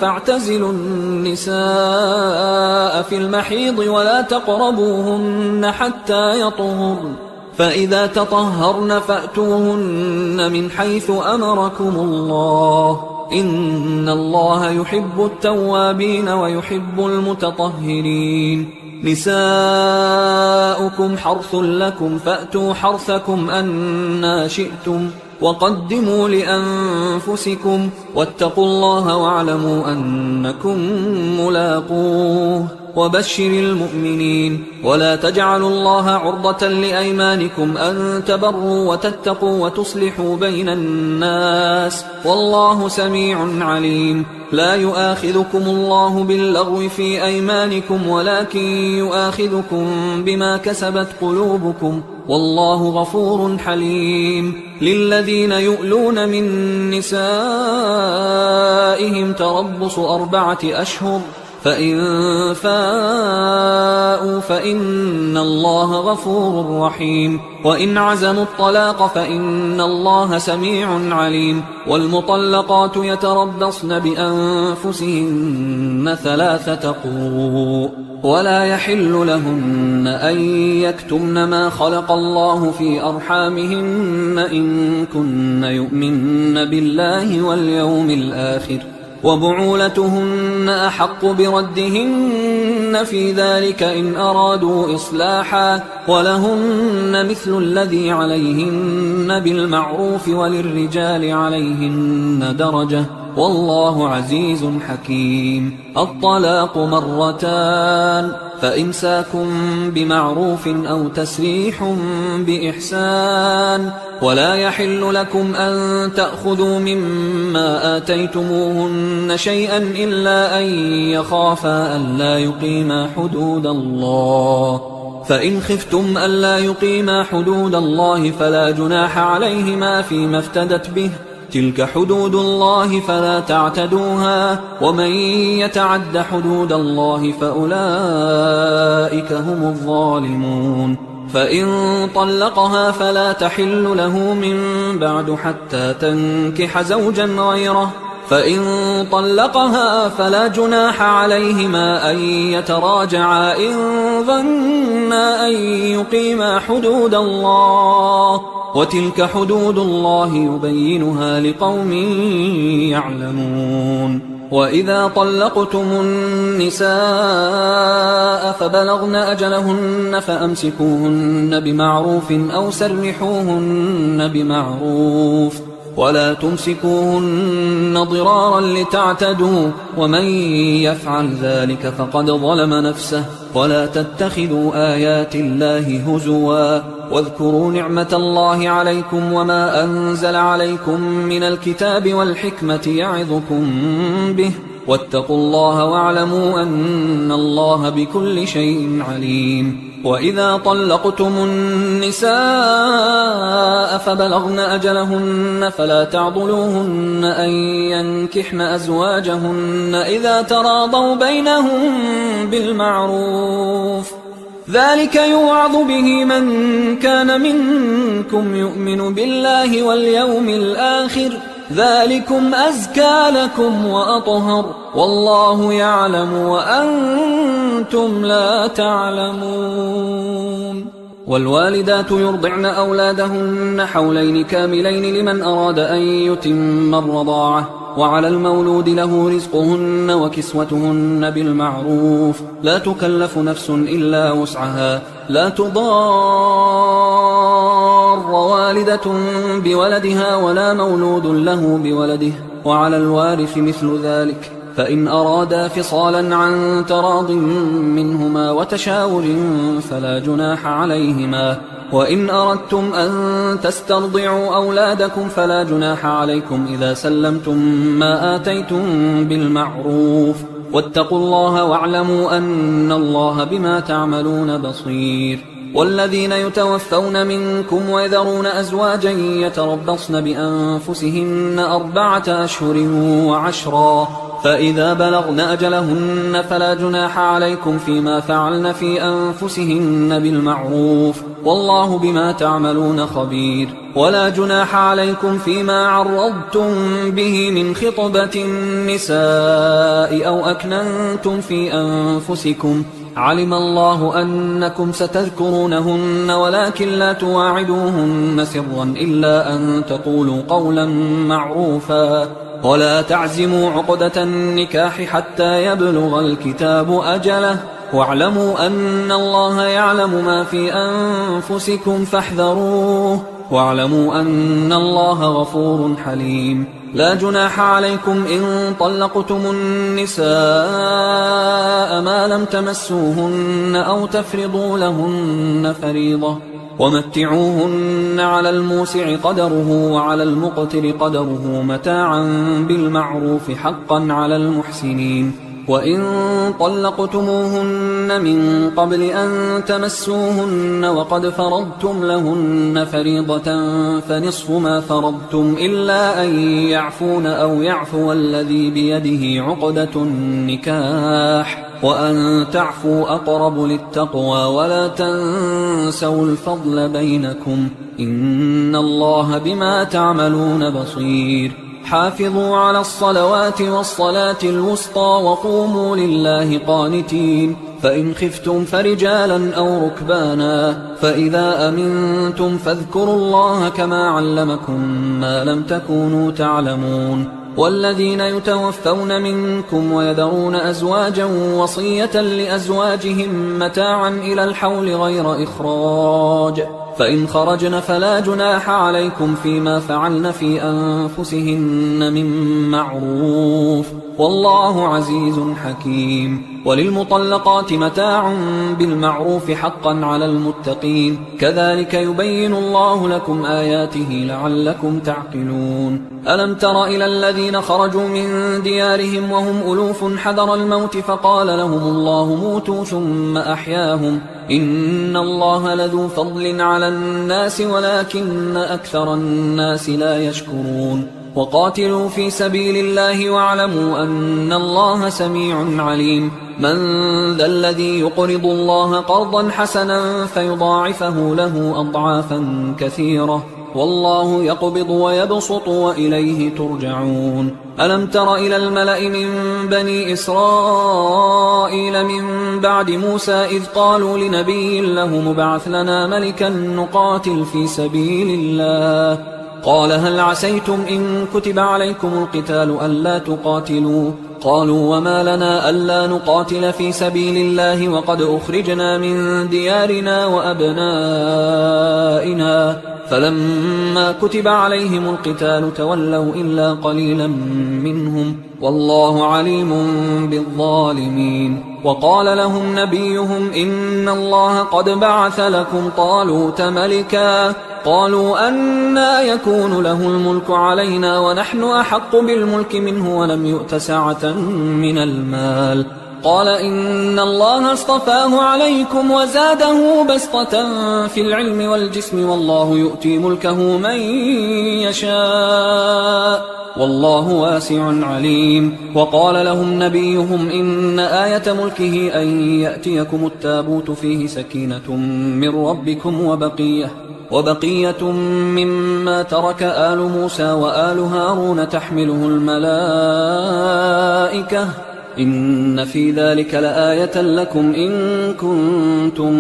فاعتزلوا النساء في المحيض ولا تقربوهن حتى يطهرن فإذا تطهرن فأتوهن من حيث أمركم الله إن الله يحب التوابين ويحب المتطهرين نساؤكم حرث لكم فأتوا حرثكم أنى شئتم وقدموا لأنفسكم واتقوا الله واعلموا أنكم ملاقوه وبشر المؤمنين ولا تجعلوا الله عرضة لأيمانكم أن تبروا وتتقوا وتصلحوا بين الناس والله سميع عليم لا يؤاخذكم الله باللغو في أيمانكم ولكن يؤاخذكم بما كسبت قلوبكم والله غفور حليم للذين يؤلون من نسائهم تربص 4 أشهر فإن فاءوا فإن الله غفور رحيم وإن عزموا الطلاق فإن الله سميع عليم والمطلقات يتربصن بأنفسهن 3 قروء ولا يحل لهن أن يكتمن ما خلق الله في أرحامهن إن كن يؤمن بالله واليوم الآخر وبعولتهن أحق بردهن في ذلك إن أرادوا إصلاحا ولهن مثل الذي عليهن بالمعروف وللرجال عليهن درجة والله عزيز حكيم الطلاق 2 مرتان فإمساك بمعروف أو تسريح بإحسان ولا يحل لكم أن تأخذوا مما آتيتموهن شيئا إلا أن يخافا ألا يقيما حدود الله فإن خفتم ألا يقيما حدود الله فلا جناح عليهما فيما افتدت به تلك حدود الله فلا تعتدوها ومن يتعد حدود الله فأولئك هم الظالمون فإن طلقها فلا تحل له من بعد حتى تنكح زوجا غيره فإن طلقها فلا جناح عليهما أن يتراجعا إن ظنا أن يقيما حدود الله وتلك حدود الله يبينها لقوم يعلمون وإذا طلقتم النساء فبلغن أجلهن فأمسكوهن بمعروف أو سرحوهن بمعروف ولا تمسكوهن ضرارا لتعتدوا ومن يفعل ذلك فقد ظلم نفسه ولا تتخذوا آيات الله هزوا واذكروا نعمة الله عليكم وما أنزل عليكم من الكتاب والحكمة يعظكم به واتقوا الله واعلموا أن الله بكل شيء عليم وإذا طلقتم النساء فبلغن أجلهن فلا تعضلوهن أن ينكحن أزواجهن إذا تراضوا بينهم بالمعروف ذلك يوعظ به من كان منكم يؤمن بالله واليوم الآخر ذلكم أزكى لكم وأطهر والله يعلم وأنتم لا تعلمون والوالدات يرضعن أولادهن حولين كاملين لمن أراد أن يتم الرضاعة وعلى المولود له رزقهن وكسوتهن بالمعروف لا تكلف نفس إلا وسعها لا تضار والدة بولدها ولا مولود له بولده وعلى الوارث مثل ذلك فإن أرادا فصالا عن تراض منهما وتشاور فلا جناح عليهما وإن أردتم أن تسترضعوا أولادكم فلا جناح عليكم إذا سلمتم ما آتيتم بالمعروف واتقوا الله واعلموا أن الله بما تعملون بصير والذين يتوفون منكم ويذرون أزواجا يتربصن بأنفسهن 4 أشهر وعشرا فإذا بلغن أجلهن فلا جناح عليكم فيما فعلن في أنفسهن بالمعروف والله بما تعملون خبير ولا جناح عليكم فيما عرضتم به من خطبة النساء أو أكننتم في أنفسكم علم الله أنكم ستذكرونهن ولكن لا تواعدوهن سرا إلا أن تقولوا قولا معروفا ولا تعزموا عقدة النكاح حتى يبلغ الكتاب أجله واعلموا أن الله يعلم ما في أنفسكم فاحذروه واعلموا أن الله غفور حليم لا جناح عليكم إن طلقتم النساء ما لم تمسوهن أو تفرضوا لهن فريضة ومتعوهن على الموسع قدره وعلى المقتر قدره متاعا بالمعروف حقا على المحسنين وإن طلقتموهن من قبل أن تمسوهن وقد فرضتم لهن فريضة فنصف ما فرضتم إلا أن يعفون أو يعفو الذي بيده عقدة النكاح وأن تعفوا أقرب للتقوى ولا تنسوا الفضل بينكم إن الله بما تعملون بصير حافظوا على الصلوات والصلاة الوسطى وقوموا لله قانتين فإن خفتم فرجالا أو ركبانا فإذا أمنتم فاذكروا الله كما علمكم ما لم تكونوا تعلمون والذين يتوفون منكم ويذرون أزواجا وصية لأزواجهم متاعا إلى الحول غير إخراج فإن خرجن فلا جناح عليكم فيما فعلن في أنفسهن من معروف والله عزيز حكيم وللمطلقات متاع بالمعروف حقا على المتقين كذلك يبين الله لكم آياته لعلكم تعقلون ألم تر إلى الذين خرجوا من ديارهم وهم ألوف حذر الموت فقال لهم الله موتوا ثم أحياهم إن الله لذو فضل على الناس ولكن أكثر الناس لا يشكرون وقاتلوا في سبيل الله واعلموا أن الله سميع عليم من ذا الذي يقرض الله قرضا حسنا فيضاعفه له أضعافا كثيرة والله يقبض ويبسط وإليه ترجعون ألم تر إلى الملأ من بني إسرائيل من بعد موسى إذ قالوا لنبي له مبعث لنا ملكا نقاتل في سبيل الله قال هل عسيتم إن كتب عليكم القتال ألا تقاتلوا قالوا وما لنا ألا نقاتل في سبيل الله وقد أخرجنا من ديارنا وأبنائنا فلما كتب عليهم القتال تولوا إلا قليلا منهم والله عليم بالظالمين وقال لهم نبيهم إن الله قد بعث لكم طالوت ملكا قالوا أنى يكون له الملك علينا ونحن أحق بالملك منه ولم يؤت سعة من المال قال إن الله اصطفاه عليكم وزاده بسطة في العلم والجسم والله يؤتي ملكه من يشاء والله واسع عليم وقال لهم نبيهم إن آية ملكه أن يأتيكم التابوت فيه سكينة من ربكم وبقية مما ترك آل موسى وآل هارون تحمله الملائكة إن في ذلك لآية لكم إن كنتم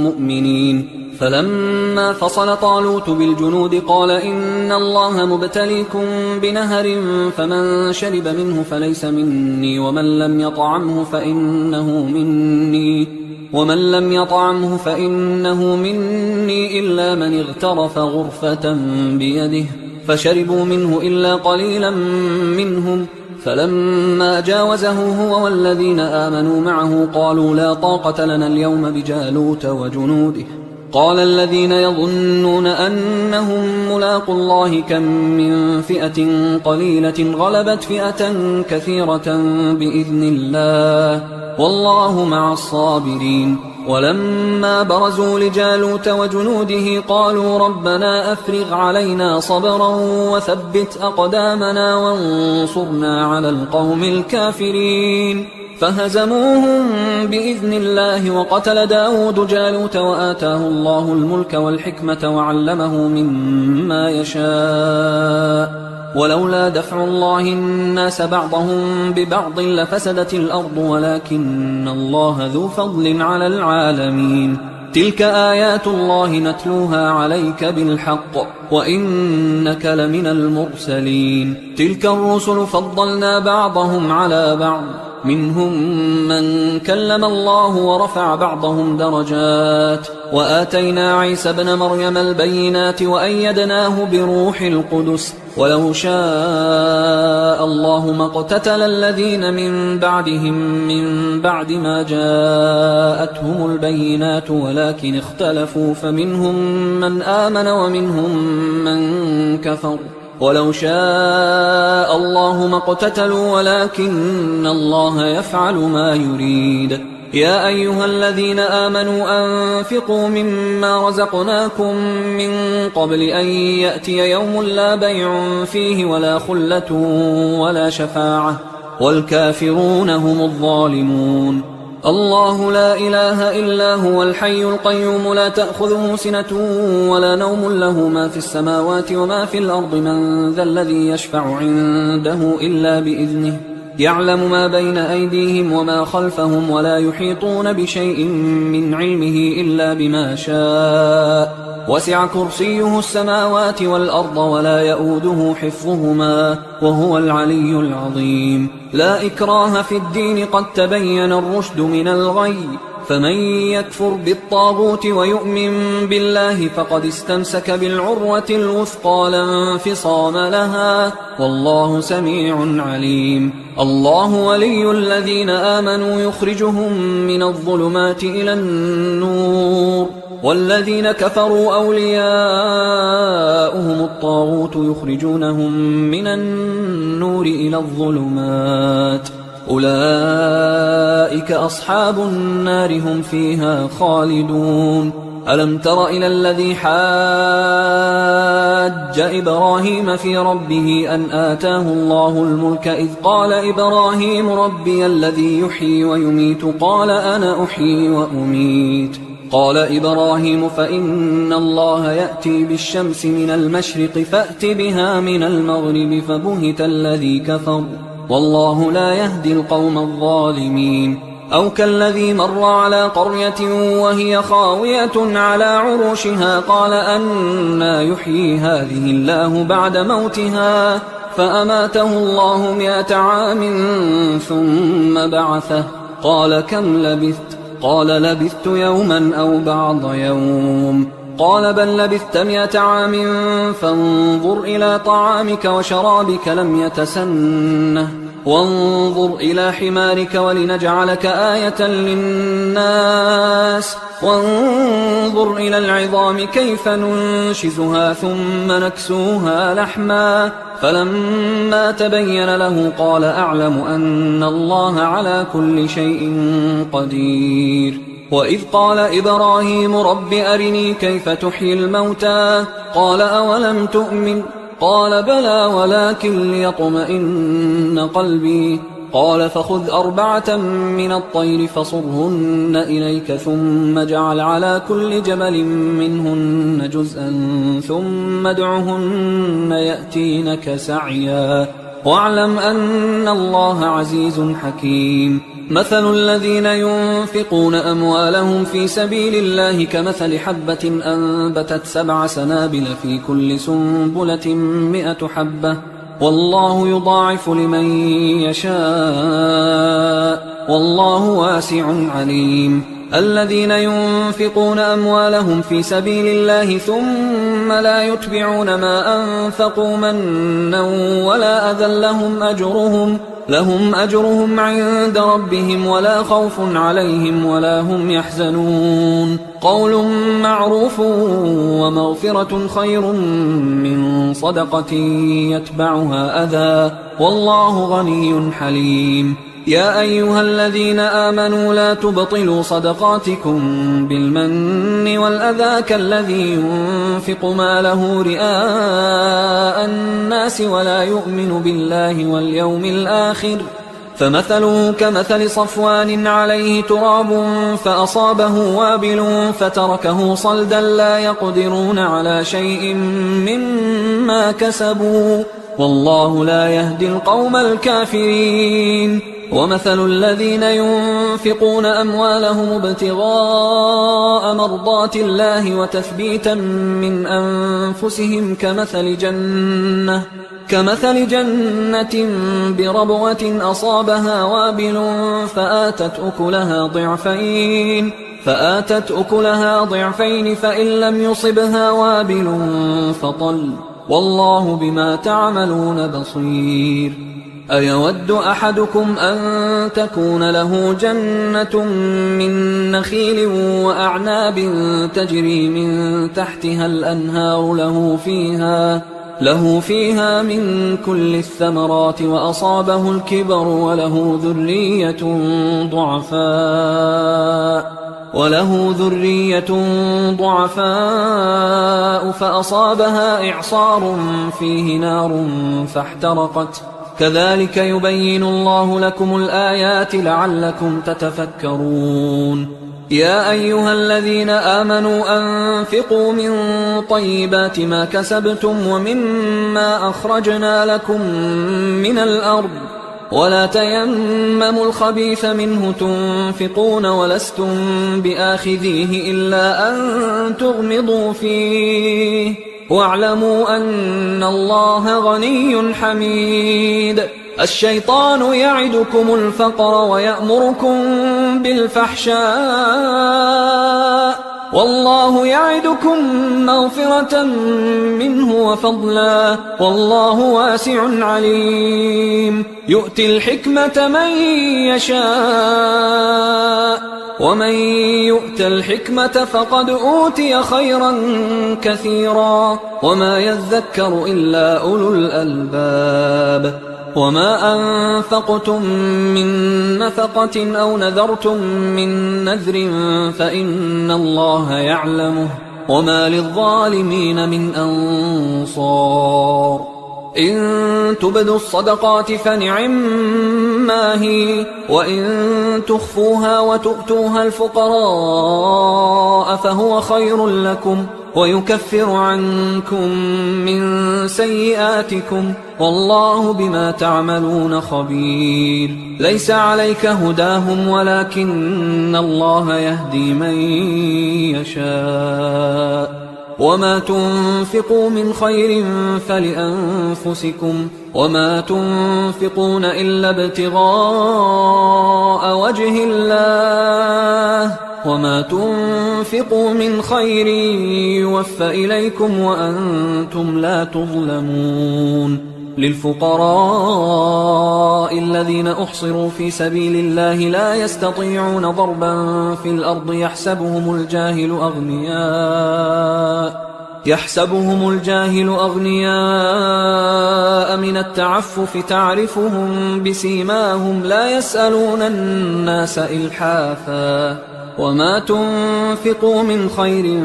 مؤمنين فلما فصل طالوت بالجنود قال إن الله مبتليكم بنهر فمن شرب منه فليس مني ومن لم يطعمه فإنه مني إلا من اغترف غرفة بيده فشربوا منه إلا قليلا منهم فلما جاوزه هو والذين آمنوا معه قالوا لا طاقة لنا اليوم بجالوت وجنوده قال الذين يظنون أنهم ملاقوا الله كم من فئة قليلة غلبت فئة كثيرة بإذن الله والله مع الصابرين ولما برزوا لجالوت وجنوده قالوا ربنا أفرغ علينا صبرا وثبت أقدامنا وانصرنا على القوم الكافرين فهزموهم بإذن الله وقتل داود جالوت وآتاه الله الملك والحكمة وعلمه مما يشاء ولولا دفع الله الناس بعضهم ببعض لفسدت الأرض ولكن الله ذو فضل على العالمين تلك آيات الله نتلوها عليك بالحق وإنك لمن المرسلين تلك الرسل فضلنا بعضهم على بعض منهم من كلم الله ورفع بعضهم درجات وآتينا عيسى ابن مريم البينات وأيدناه بروح القدس ولو شاء الله ما اقتتل الذين من بعدهم من بعد ما جاءتهم البينات ولكن اختلفوا فمنهم من آمن ومنهم من كفر ولو شاء الله ما اقتتلوا ولكن الله يفعل ما يريد يا أيها الذين آمنوا أنفقوا مما رزقناكم من قبل أن يأتي يوم لا بيع فيه ولا خلة ولا شفاعة والكافرون هم الظالمون الله لا إله إلا هو الحي القيوم لا تأخذه سنة ولا نوم له ما في السماوات وما في الأرض من ذا الذي يشفع عنده إلا بإذنه يعلم ما بين أيديهم وما خلفهم ولا يحيطون بشيء من علمه إلا بما شاء وسع كرسيه السماوات والأرض ولا يؤوده حفظهما وهو العلي العظيم لا إكراه في الدين قد تبين الرشد من الغي فمن يكفر بالطاغوت ويؤمن بالله فقد استمسك بالعروة الوثقى لا انفصام لها والله سميع عليم الله ولي الذين آمنوا يخرجهم من الظلمات إلى النور والذين كفروا أولياؤهم الطاغوت يخرجونهم من النور إلى الظلمات أولئك أصحاب النار هم فيها خالدون ألم تر إلى الذي حاج حاج إبراهيم في ربه أن آتاه الله الملك إذ قال إبراهيم ربي الذي يحيي ويميت قال أنا أحيي وأميت قال إبراهيم فإن الله يأتي بالشمس من المشرق فأت بها من المغرب فبهت الذي كفر والله لا يهدي القوم الظالمين أو كالذي مر على قرية وهي خاوية على عروشها قال أنى يحيي هذه الله بعد موتها فأماته الله 100 عام ثم بعثه قال كم لبثت قال لبثت يوما أو بعض يوم قال بل لبثت 100 عام فانظر إلى طعامك وشرابك لم يتسنه وانظر إلى حمارك ولنجعلك آية للناس وانظر إلى العظام كيف ننشزها ثم نكسوها لحما فلما تبين له قال أعلم أن الله على كل شيء قدير وإذ قال إبراهيم رب أرني كيف تحيي الموتى قال أولم تؤمن قال بلى ولكن ليطمئن قلبي قال فخذ 4 من الطير فصرهن إليك ثم اجعل على كل جبل منهن جزءا ثم ادعهن يأتينك سعيا واعلم أن الله عزيز حكيم مثل الذين ينفقون أموالهم في سبيل الله كمثل حبة أنبتت 7 سنابل في كل سنبلة 100 حبة والله يضاعف لمن يشاء والله واسع عليم الذين ينفقون أموالهم في سبيل الله ثم لا يتبعون ما أنفقوا منا ولا أذى لهم أجرهم عند ربهم ولا خوف عليهم ولا هم يحزنون قول معروف ومغفرة خير من صدقة يتبعها أذى والله غني حليم يا أيها الذين آمنوا لا تبطلوا صدقاتكم بالمن والأذى كالذي ينفق ماله رئاء الناس ولا يؤمن بالله واليوم الآخر فمثله كمثل صفوان عليه تراب فأصابه وابل فتركه صلدا لا يقدرون على شيء مما كسبوا والله لا يهدي القوم الكافرين ومثل الذين ينفقون أموالهم ابتغاء مرضات الله وتثبيتا من أنفسهم كمثل جنة بربوة أصابها وابل فآتت أكلها ضعفين فإن لم يصبها وابل فطل والله بما تعملون بصير أيود أحدكم أن تكون له جنة من نخيل وأعناب تجري من تحتها الأنهار له فيها من كل الثمرات وأصابه الكبر وله ذرية ضعفاء فأصابها إعصار فيه نار فاحترقت كذلك يبين الله لكم الآيات لعلكم تتفكرون يا أيها الذين آمنوا أنفقوا من طيبات ما كسبتم ومما أخرجنا لكم من الأرض ولا تيمموا الخبيث منه تنفقون ولستم بآخذيه إلا أن تغمضوا فيه واعلموا أن الله غني حميد الشيطان يعدكم الفقر ويأمركم بالفحشاء والله يعدكم مغفرة منه وفضلا والله واسع عليم يؤتي الحكمة من يشاء ومن يؤت الحكمة فقد أوتي خيرا كثيرا وما يذكر إلا أولو الألباب وما أنفقتم من نفقة أو نذرتم من نذر فإن الله يعلمه وما للظالمين من أنصار إن تبدوا الصدقات فنعما هي وإن تخفوها وتؤتوها الفقراء فهو خير لكم ويكفر عنكم من سيئاتكم والله بما تعملون خبير ليس عليك هداهم ولكن الله يهدي من يشاء وما تنفقوا من خير فلأنفسكم وما تنفقون إلا ابتغاء وجه الله وما تنفقوا من خير يوفى إليكم وأنتم لا تظلمون للفقراء الذين أحصروا في سبيل الله لا يستطيعون ضربا في الأرض يحسبهم الجاهل أغنياء من التعفف تعرفهم بسيماهم لا يسألون الناس إلحافا وما تنفقوا من خير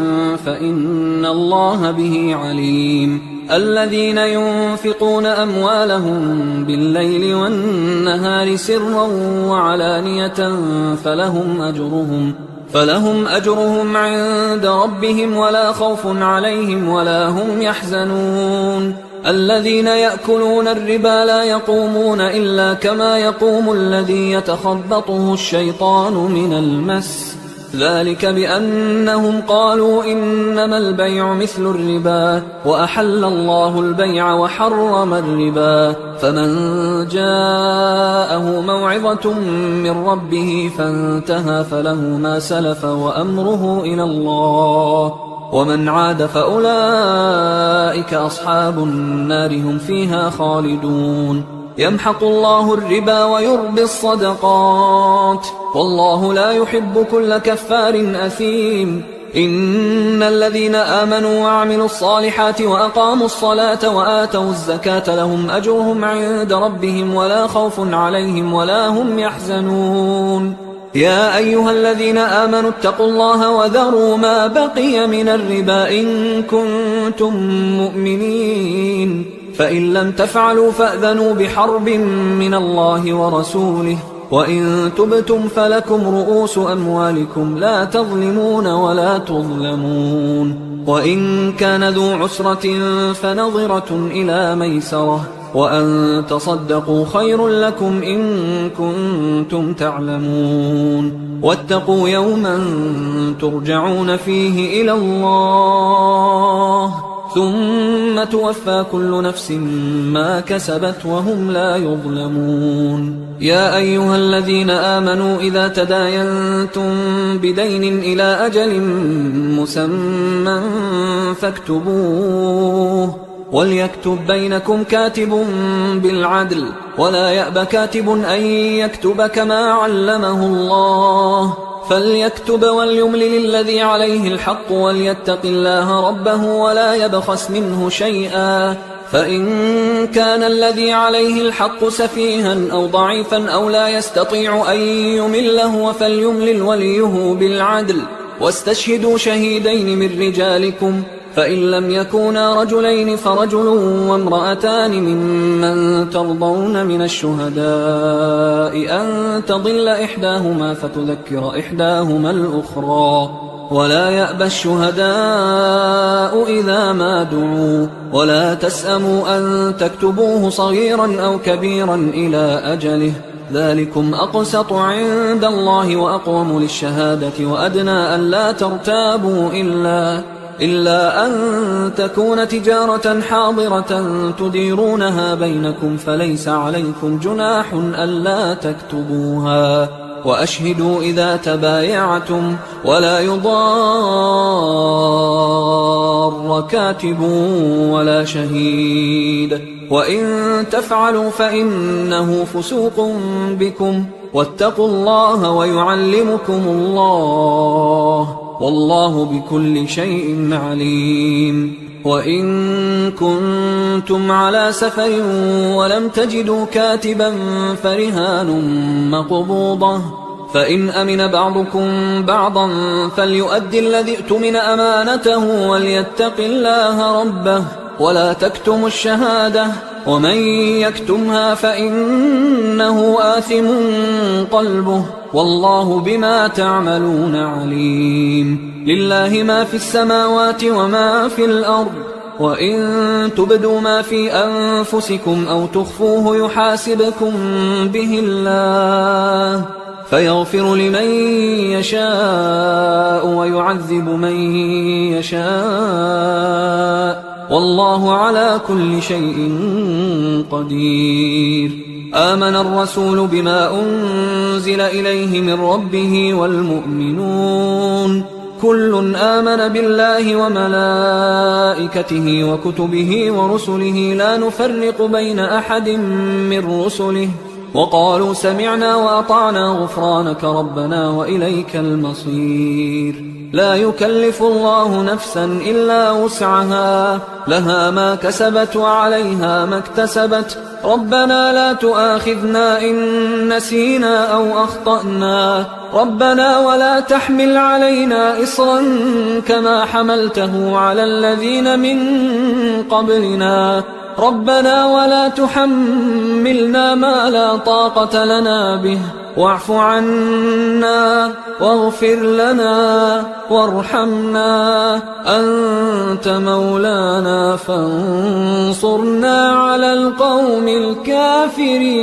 فإن الله به عليم الذين ينفقون أموالهم بالليل والنهار سرا وعلانية فلهم أجرهم عند ربهم ولا خوف عليهم ولا هم يحزنون الذين يأكلون الربا لا يقومون إلا كما يقوم الذي يتخبطه الشيطان من المس ذلك بأنهم قالوا إنما البيع مثل الربا وأحل الله البيع وحرم الربا فمن جاءه موعظة من ربه فانتهى فله ما سلف وأمره إلى الله ومن عاد فأولئك أصحاب النار هم فيها خالدون يمحق الله الربا ويربي الصدقات والله لا يحب كل كفار أثيم إن الذين آمنوا وعملوا الصالحات وأقاموا الصلاة وآتوا الزكاة لهم أجرهم عند ربهم ولا خوف عليهم ولا هم يحزنون يا أيها الذين آمنوا اتقوا الله وذروا ما بقي من الربا إن كنتم مؤمنين فإن لم تفعلوا فأذنوا بحرب من الله ورسوله وإن تبتم فلكم رؤوس أموالكم لا تظلمون ولا تظلمون وإن كان ذو عسرة فنظرة إلى ميسرة وأن تصدقوا خير لكم إن كنتم تعلمون واتقوا يوما ترجعون فيه إلى الله ثم توفى كل نفس ما كسبت وهم لا يظلمون يا أيها الذين آمنوا إذا تداينتم بدين إلى أجل مسمى فاكتبوه وليكتب بينكم كاتب بالعدل ولا يأب كاتب أن يكتب كما علمه الله فليكتب وليملل الذي عليه الحق وليتق الله ربه ولا يبخس منه شيئا فإن كان الذي عليه الحق سفيها أو ضعيفا أو لا يستطيع أن يمله فليملل وليه بالعدل واستشهدوا شهيدين من رجالكم فإن لم يكونا رجلين فرجل وامرأتان ممن ترضون من الشهداء أن تضل إحداهما فتذكر إحداهما الأخرى ولا يأبى الشهداء إذا ما دعوا ولا تسأموا أن تكتبوه صغيرا أو كبيرا إلى أجله ذلكم أقسط عند الله وأقوم للشهادة وأدنى أن لا ترتابوا إلا أن تكون تجارة حاضرة تديرونها بينكم فليس عليكم جناح ألا تكتبوها وأشهدوا إذا تبايعتم ولا يضار كاتب ولا شهيد وإن تفعلوا فإنه فسوق بكم واتقوا الله ويعلمكم الله والله بكل شيء عليم وإن كنتم على سفر ولم تجدوا كاتبا فرهان مقبوضة فإن أمن بعضكم بعضا فليؤدي الذي ائتمن أمانته وليتق الله ربه ولا تكتموا الشهادة ومن يكتمها فإنه آثم قلبه والله بما تعملون عليم. لله ما في السماوات وما في الأرض وإن تبدوا ما في أنفسكم أو تخفوه يحاسبكم به الله فيغفر لمن يشاء ويعذب من يشاء والله على كل شيء قدير. آمن الرسول بما أنزل إليه من ربه والمؤمنون كل آمن بالله وملائكته وكتبه ورسله لا نفرق بين أحد من رسله وقالوا سمعنا وأطعنا غفرانك ربنا وإليك المصير. لا يكلف الله نفسا إلا وسعها لها ما كسبت وعليها ما اكتسبت ربنا لا تؤاخذنا إن نسينا أو أخطأنا ربنا ولا تحمل علينا إصرا كما حملته على الذين من قبلنا ربنا ولا تحملنا ما لا طاقة لنا به واعف عنا واغفر لنا وارحمنا أنت مولانا فانصرنا على القوم الكافرين.